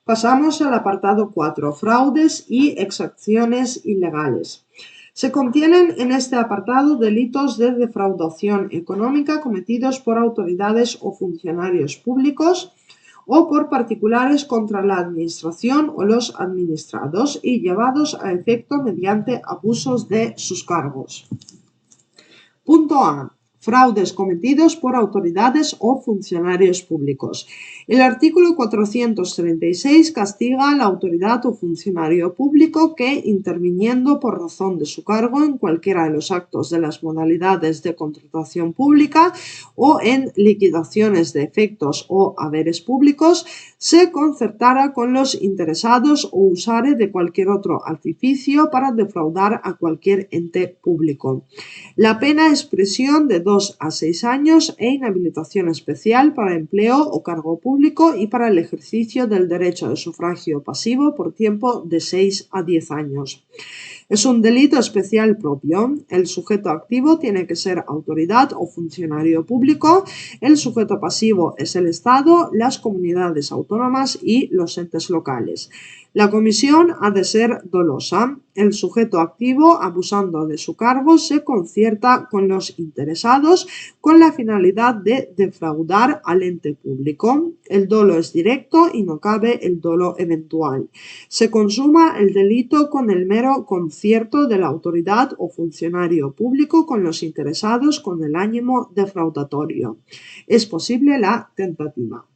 Pasamos al apartado 4, fraudes y exacciones ilegales. Se contienen en este apartado delitos de defraudación económica cometidos por autoridades o funcionarios públicos o por particulares contra la administración o los administrados y llevados a efecto mediante abusos de sus cargos. Punto A. Fraudes cometidos por autoridades o funcionarios públicos. El artículo 436 castiga a la autoridad o funcionario público que, interviniendo por razón de su cargo en cualquiera de los actos de las modalidades de contratación pública o en liquidaciones de efectos o haberes públicos, se concertara con los interesados o usare de cualquier otro artificio para defraudar a cualquier ente público. La pena es prisión de 2 a 6 años e inhabilitación especial para empleo o cargo público y para el ejercicio del derecho de sufragio pasivo por tiempo de 6 a 10 años. Es un delito especial propio. El sujeto activo tiene que ser autoridad o funcionario público. El sujeto pasivo es el Estado, las comunidades autónomas y los entes locales. La comisión ha de ser dolosa. El sujeto activo, abusando de su cargo, se concierta con los interesados con la finalidad de defraudar al ente público. El dolo es directo y no cabe el dolo eventual. Se consuma el delito con el mero concierto de la autoridad o funcionario público con los interesados con el ánimo defraudatorio. Es posible la tentativa.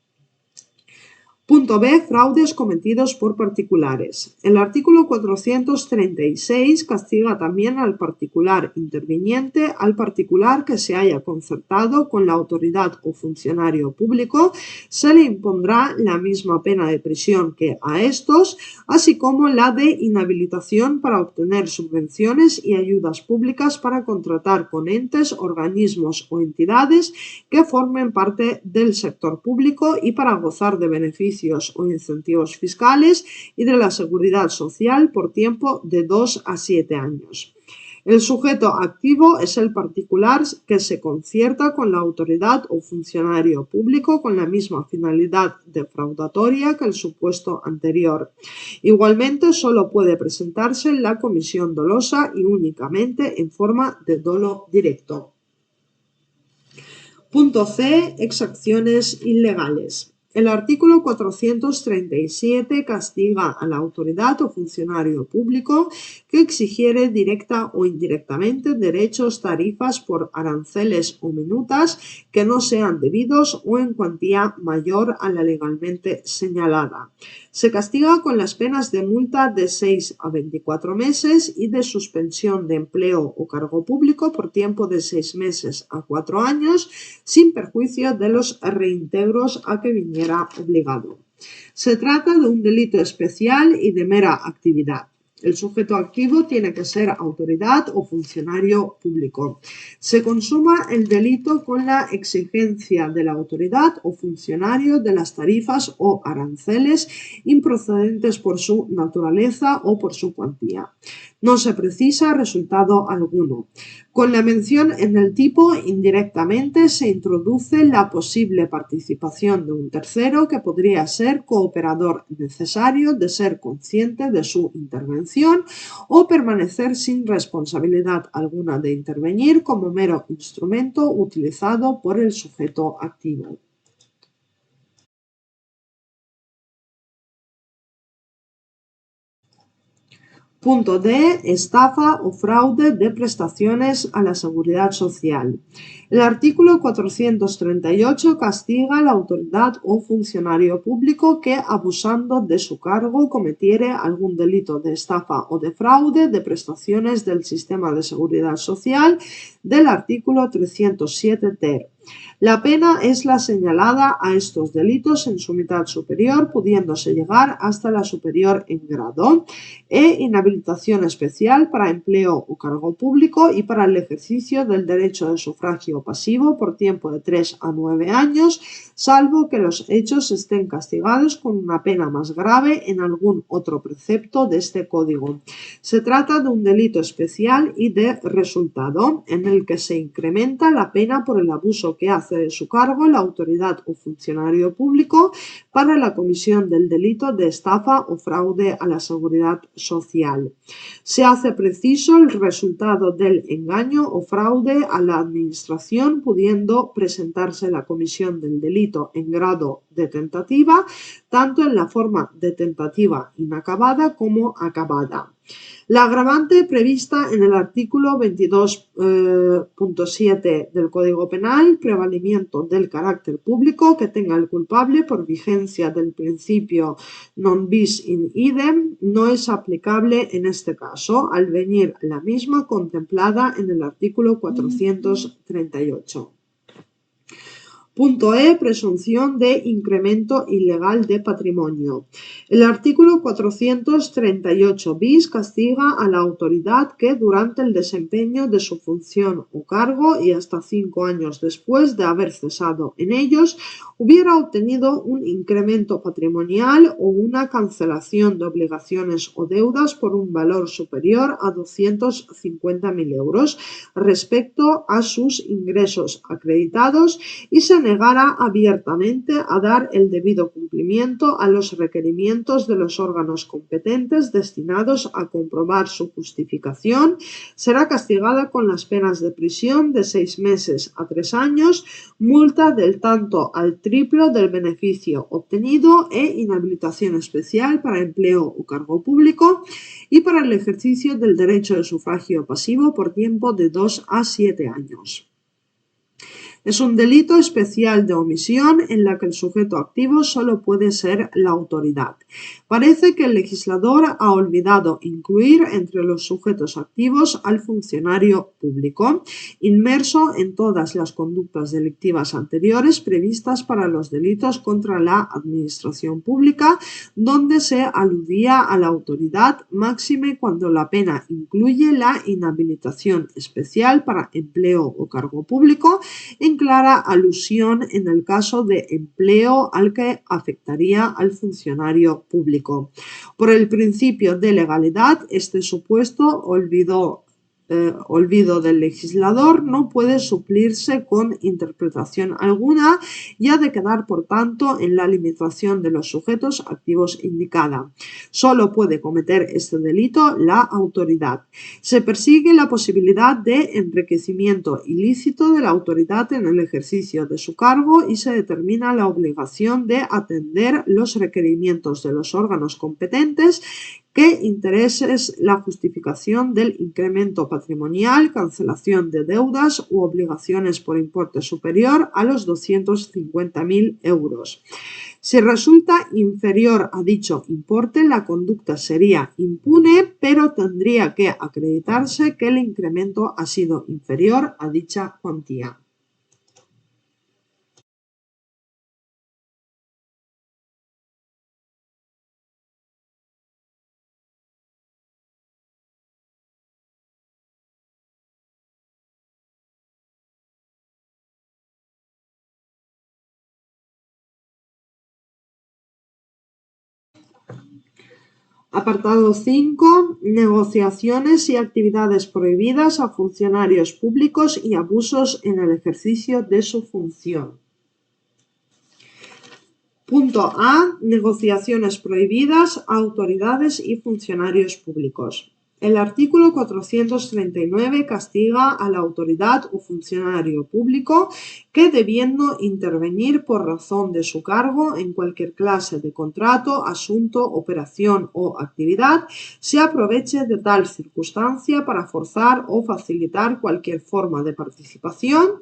Punto B. Fraudes cometidos por particulares. El artículo 436 castiga también al particular interviniente, al particular que se haya concertado con la autoridad o funcionario público, se le impondrá la misma pena de prisión que a estos, así como la de inhabilitación para obtener subvenciones y ayudas públicas para contratar con entes, organismos o entidades que formen parte del sector público y para gozar de beneficios o incentivos fiscales y de la seguridad social por tiempo de 2 a 7 años. El sujeto activo es el particular que se concierta con la autoridad o funcionario público con la misma finalidad defraudatoria que el supuesto anterior. Igualmente, solo puede presentarse en la comisión dolosa y únicamente en forma de dolo directo. Punto C. Exacciones ilegales. El artículo 437 castiga a la autoridad o funcionario público que exigiere directa o indirectamente derechos, tarifas por aranceles o minutas que no sean debidos o en cuantía mayor a la legalmente señalada. Se castiga con las penas de multa de 6 a 24 meses y de suspensión de empleo o cargo público por tiempo de 6 meses a 4 años, sin perjuicio de los reintegros a que viniera estuviera obligado. Se trata de un delito especial y de mera actividad. El sujeto activo tiene que ser autoridad o funcionario público. Se consuma el delito con la exigencia de la autoridad o funcionario de las tarifas o aranceles improcedentes por su naturaleza o por su cuantía. No se precisa resultado alguno. Con la mención en el tipo, indirectamente se introduce la posible participación de un tercero que podría ser cooperador necesario de ser consciente de su intervención o permanecer sin responsabilidad alguna de intervenir como mero instrumento utilizado por el sujeto activo. Punto D. Estafa o fraude de prestaciones a la seguridad social. El artículo 438 castiga a la autoridad o funcionario público que, abusando de su cargo, cometiere algún delito de estafa o de fraude de prestaciones del sistema de seguridad social del artículo 307 ter. La pena es la señalada a estos delitos en su mitad superior, pudiéndose llegar hasta la superior en grado, e inhabilitación especial para empleo o cargo público y para el ejercicio del derecho de sufragio pasivo por tiempo de 3 a 9 años, salvo que los hechos estén castigados con una pena más grave en algún otro precepto de este Código. Se trata de un delito especial y de resultado, en el que se incrementa la pena por el abuso que hace de su cargo la autoridad o funcionario público para la comisión del delito de estafa o fraude a la seguridad social. Se hace preciso el resultado del engaño o fraude a la administración, pudiendo presentarse la comisión del delito en grado de tentativa, tanto en la forma de tentativa inacabada como acabada. La agravante prevista en el artículo 22.7 del Código Penal, prevalimiento del carácter público que tenga el culpable por vigencia del principio non bis in idem, no es aplicable en este caso, al venir la misma contemplada en el artículo 438. Punto E. Presunción de incremento ilegal de patrimonio. El artículo 438 bis castiga a la autoridad que, durante el desempeño de su función o cargo y hasta 5 años después de haber cesado en ellos, hubiera obtenido un incremento patrimonial o una cancelación de obligaciones o deudas por un valor superior a 250.000 euros respecto a sus ingresos acreditados y se negara abiertamente a dar el debido cumplimiento a los requerimientos de los órganos competentes destinados a comprobar su justificación, será castigada con las penas de prisión de 6 meses a 3 años, multa del tanto al triplo del beneficio obtenido e inhabilitación especial para empleo o cargo público y para el ejercicio del derecho de sufragio pasivo por tiempo de 2 a 7 años. Es un delito especial de omisión en la que el sujeto activo solo puede ser la autoridad. Parece que el legislador ha olvidado incluir entre los sujetos activos al funcionario público, inmerso en todas las conductas delictivas anteriores previstas para los delitos contra la administración pública, donde se aludía a la autoridad máxime cuando la pena incluye la inhabilitación especial para empleo o cargo público, en clara alusión en el caso de empleo al que afectaría al funcionario público. Por el principio de legalidad, este supuesto olvido del legislador no puede suplirse con interpretación alguna y ha de quedar, por tanto, en la limitación de los sujetos activos indicada. Solo puede cometer este delito la autoridad. Se persigue la posibilidad de enriquecimiento ilícito de la autoridad en el ejercicio de su cargo y se determina la obligación de atender los requerimientos de los órganos competentes que intereses la justificación del incremento patrimonial, cancelación de deudas u obligaciones por importe superior a los 250.000 euros. Si resulta inferior a dicho importe, la conducta sería impune, pero tendría que acreditarse que el incremento ha sido inferior a dicha cuantía. Apartado 5. Negociaciones y actividades prohibidas a funcionarios públicos y abusos en el ejercicio de su función. Punto A. Negociaciones prohibidas a autoridades y funcionarios públicos. El artículo 439 castiga a la autoridad o funcionario público que, debiendo intervenir por razón de su cargo en cualquier clase de contrato, asunto, operación o actividad, se aproveche de tal circunstancia para forzar o facilitar cualquier forma de participación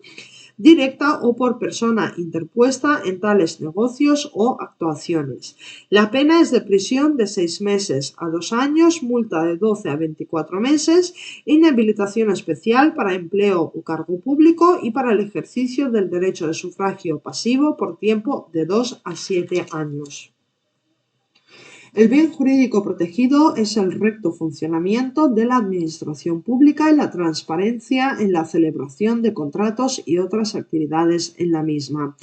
directa o por persona interpuesta en tales negocios o actuaciones. La pena es de prisión de 6 meses a 2 años, multa de 12 a 24 meses, inhabilitación especial para empleo o cargo público y para el ejercicio del derecho de sufragio pasivo por tiempo de 2 a 7 años. El bien jurídico protegido es el recto funcionamiento de la administración pública y la transparencia en la celebración de contratos y otras actividades en la misma.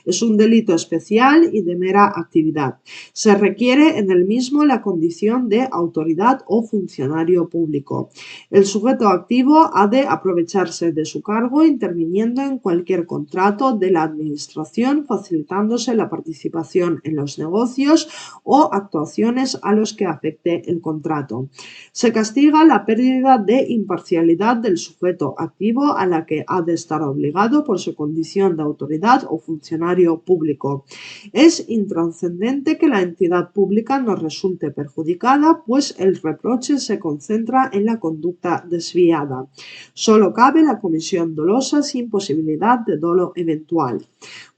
Es un delito especial y de mera actividad. Se requiere en el mismo la condición de autoridad o funcionario público. El sujeto activo ha de aprovecharse de su cargo interviniendo en cualquier contrato de la administración, facilitándose la participación en los negocios o actuaciones a los que afecte el contrato. Se castiga la pérdida de imparcialidad del sujeto activo a la que ha de estar obligado por su condición de autoridad o funcionario público. Es intrascendente que la entidad pública no resulte perjudicada, pues el reproche se concentra en la conducta desviada. Solo cabe la comisión dolosa sin posibilidad de dolo eventual.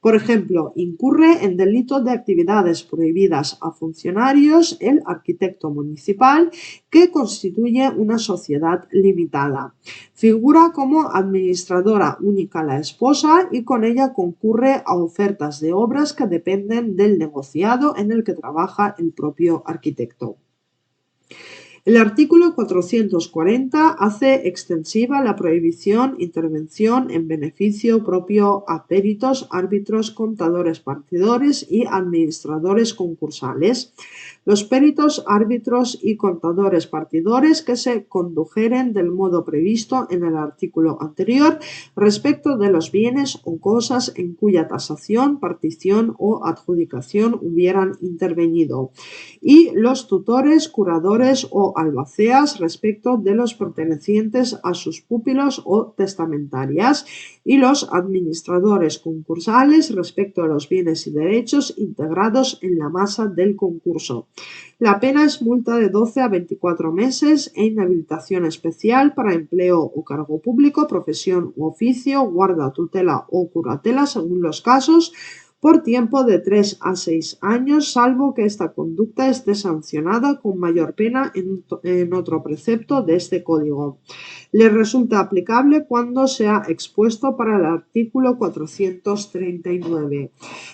Por ejemplo, incurre en delito de actividades prohibidas a funcionarios el arquitecto municipal que constituye una sociedad limitada. Figura como administradora única la esposa y con ella concurre a ofertas de obras que dependen del negociado en el que trabaja el propio arquitecto. El artículo 440 hace extensiva la prohibición intervención en beneficio propio a peritos, árbitros, contadores partidores y administradores concursales. Los peritos, árbitros y contadores partidores que se condujeren del modo previsto en el artículo anterior respecto de los bienes o cosas en cuya tasación, partición o adjudicación hubieran intervenido, y los tutores, curadores o albaceas respecto de los pertenecientes a sus pupilos o testamentarias, y los administradores concursales respecto de los bienes y derechos integrados en la masa del concurso. La pena es multa de 12 a 24 meses e inhabilitación especial para empleo o cargo público, profesión u oficio, guarda, tutela o curatela según los casos, por tiempo de 3 a 6 años, salvo que esta conducta esté sancionada con mayor pena en otro precepto de este Código. Le resulta aplicable cuando sea expuesto para el artículo 439.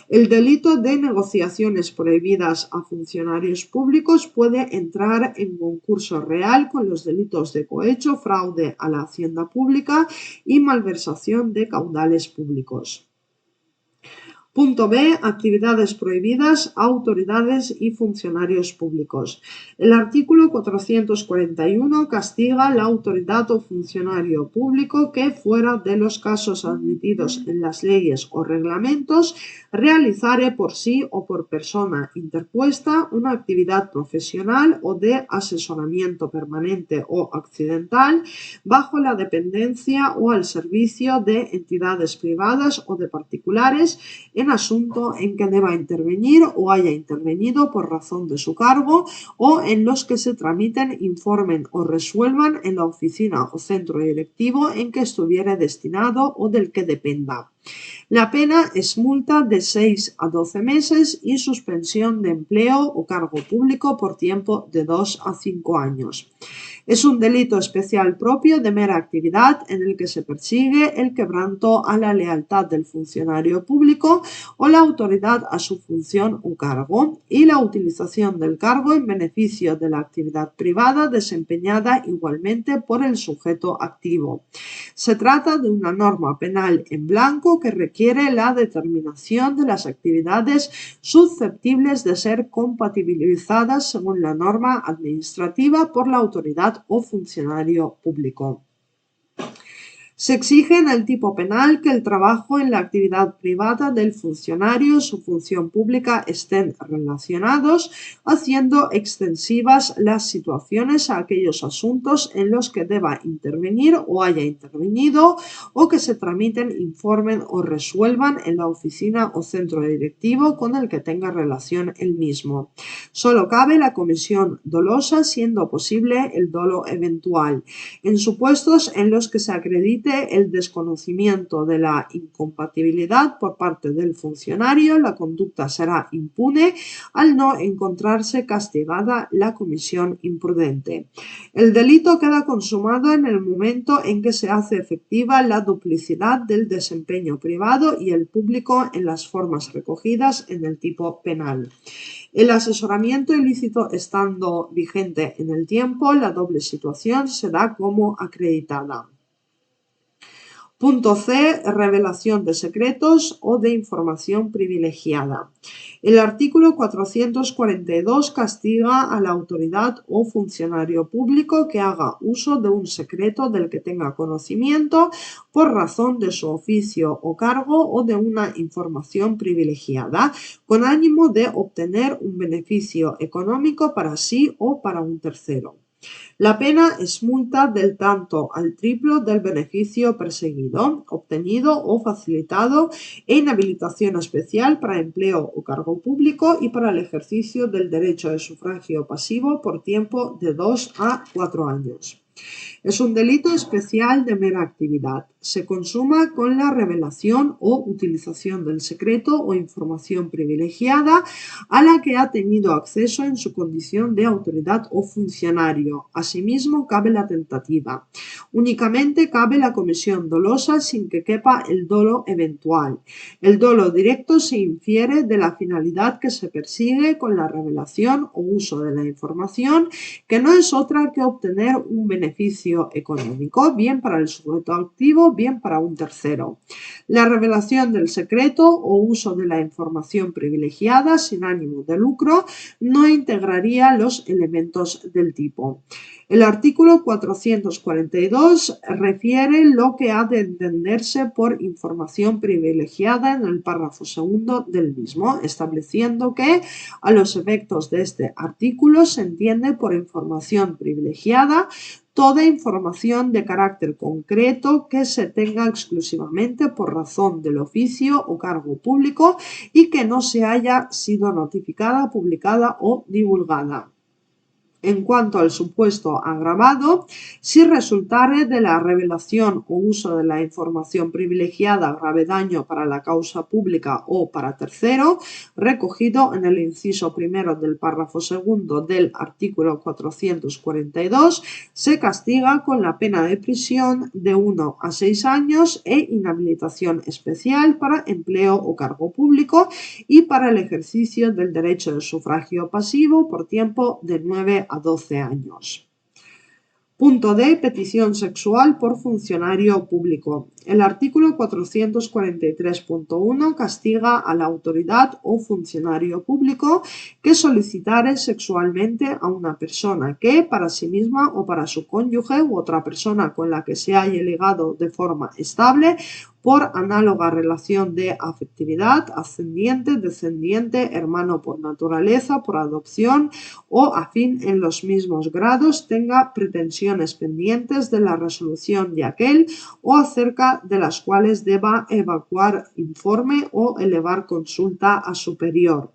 El delito de negociaciones prohibidas a funcionarios públicos puede entrar en concurso real con los delitos de cohecho, fraude a la hacienda pública y malversación de caudales públicos. Punto B. Actividades prohibidas a autoridades y funcionarios públicos. El artículo 441 castiga la autoridad o funcionario público que, fuera de los casos admitidos en las leyes o reglamentos, realizare por sí o por persona interpuesta una actividad profesional o de asesoramiento permanente o accidental bajo la dependencia o al servicio de entidades privadas o de particulares en asunto en que deba intervenir o haya intervenido por razón de su cargo o en los que se tramiten, informen o resuelvan en la oficina o centro directivo en que estuviere destinado o del que dependa. La pena es multa de 6 a 12 meses y suspensión de empleo o cargo público por tiempo de 2 a 5 años. Es un delito especial propio de mera actividad en el que se persigue el quebranto a la lealtad del funcionario público o la autoridad a su función o cargo y la utilización del cargo en beneficio de la actividad privada desempeñada igualmente por el sujeto activo. Se trata de una norma penal en blanco que requiere la determinación de las actividades susceptibles de ser compatibilizadas según la norma administrativa por la autoridad o funcionario público. Se exige en el tipo penal que el trabajo en la actividad privada del funcionario y su función pública estén relacionados, haciendo extensivas las situaciones a aquellos asuntos en los que deba intervenir o haya intervenido o que se tramiten, informen o resuelvan en la oficina o centro directivo con el que tenga relación el mismo. Solo cabe la comisión dolosa, siendo posible el dolo eventual. En supuestos en los que se acredite el desconocimiento de la incompatibilidad por parte del funcionario, la conducta será impune al no encontrarse castigada la comisión imprudente. El delito queda consumado en el momento en que se hace efectiva la duplicidad del desempeño privado y el público en las formas recogidas en el tipo penal. El asesoramiento ilícito estando vigente en el tiempo, la doble situación se da como acreditada. Punto C. Revelación de secretos o de información privilegiada. El artículo 442 castiga a la autoridad o funcionario público que haga uso de un secreto del que tenga conocimiento por razón de su oficio o cargo o de una información privilegiada con ánimo de obtener un beneficio económico para sí o para un tercero. La pena es multa del tanto al triplo del beneficio perseguido, obtenido o facilitado e inhabilitación especial para empleo o cargo público y para el ejercicio del derecho de sufragio pasivo por tiempo de 2 a 4 años. Es un delito especial de mera actividad. Se consuma con la revelación o utilización del secreto o información privilegiada a la que ha tenido acceso en su condición de autoridad o funcionario. Asimismo, cabe la tentativa. Únicamente cabe la comisión dolosa sin que quepa el dolo eventual. El dolo directo se infiere de la finalidad que se persigue con la revelación o uso de la información, que no es otra que obtener un beneficio económico, bien para el sujeto activo, bien para un tercero. La revelación del secreto o uso de la información privilegiada sin ánimo de lucro no integraría los elementos del tipo. El artículo 442 refiere lo que ha de entenderse por información privilegiada en el párrafo segundo del mismo, estableciendo que a los efectos de este artículo se entiende por información privilegiada toda información de carácter concreto que se tenga exclusivamente por razón del oficio o cargo público y que no se haya sido notificada, publicada o divulgada. En cuanto al supuesto agravado, si resultare de la revelación o uso de la información privilegiada grave daño para la causa pública o para tercero, recogido en el inciso primero del párrafo segundo del artículo 442, se castiga con la pena de prisión de 1 a 6 años e inhabilitación especial para empleo o cargo público y para el ejercicio del derecho de sufragio pasivo por tiempo de 9 a 12 años. Punto D. Petición sexual por funcionario público. El artículo 443.1 castiga a la autoridad o funcionario público que solicitare sexualmente a una persona que, para sí misma o para su cónyuge u otra persona con la que se haya ligado de forma estable, por análoga relación de afectividad, ascendiente, descendiente, hermano por naturaleza, por adopción o afín en los mismos grados, tenga pretensiones pendientes de la resolución de aquel o acerca de las cuales deba evacuar informe o elevar consulta a superior.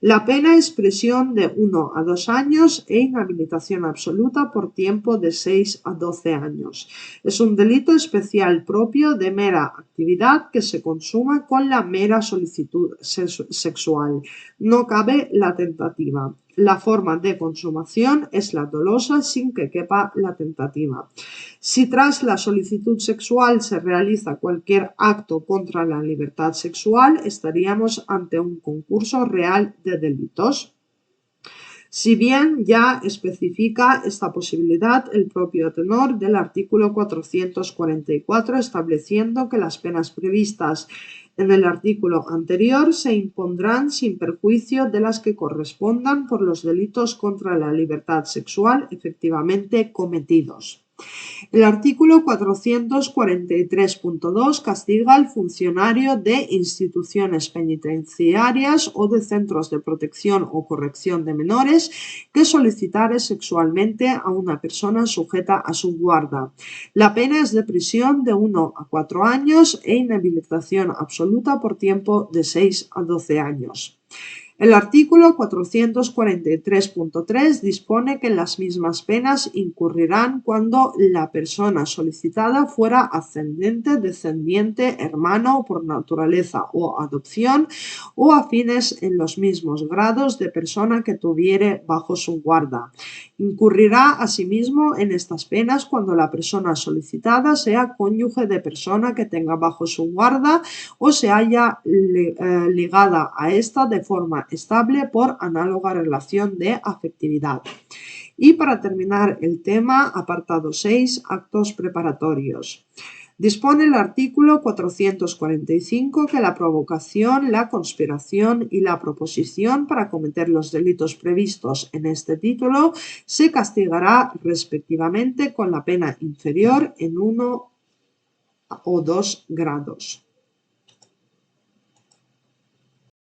La pena es prisión de 1 a 2 años e inhabilitación absoluta por tiempo de 6 a 12 años. Es un delito especial propio de mera actividad que se consuma con la mera solicitud sexual. No cabe la tentativa. La forma de consumación es la dolosa sin que quepa la tentativa. Si tras la solicitud sexual se realiza cualquier acto contra la libertad sexual, estaríamos ante un concurso real de delitos. Si bien ya especifica esta posibilidad el propio tenor del artículo 444, estableciendo que las penas previstas en el artículo anterior se impondrán sin perjuicio de las que correspondan por los delitos contra la libertad sexual efectivamente cometidos. El artículo 443.2 castiga al funcionario de instituciones penitenciarias o de centros de protección o corrección de menores que solicitare sexualmente a una persona sujeta a su guarda. La pena es de prisión de 1 a 4 años e inhabilitación absoluta por tiempo de 6 a 12 años. El artículo 443.3 dispone que las mismas penas incurrirán cuando la persona solicitada fuera ascendente, descendiente, hermano por naturaleza o adopción o afines en los mismos grados de persona que tuviere bajo su guarda. Incurrirá asimismo en estas penas cuando la persona solicitada sea cónyuge de persona que tenga bajo su guarda o se haya ligada a esta de forma estable por análoga relación de afectividad. Y para terminar el tema, apartado 6, actos preparatorios. Dispone el artículo 445 que la provocación, la conspiración y la proposición para cometer los delitos previstos en este título se castigará respectivamente con la pena inferior en 1 o 2 grados.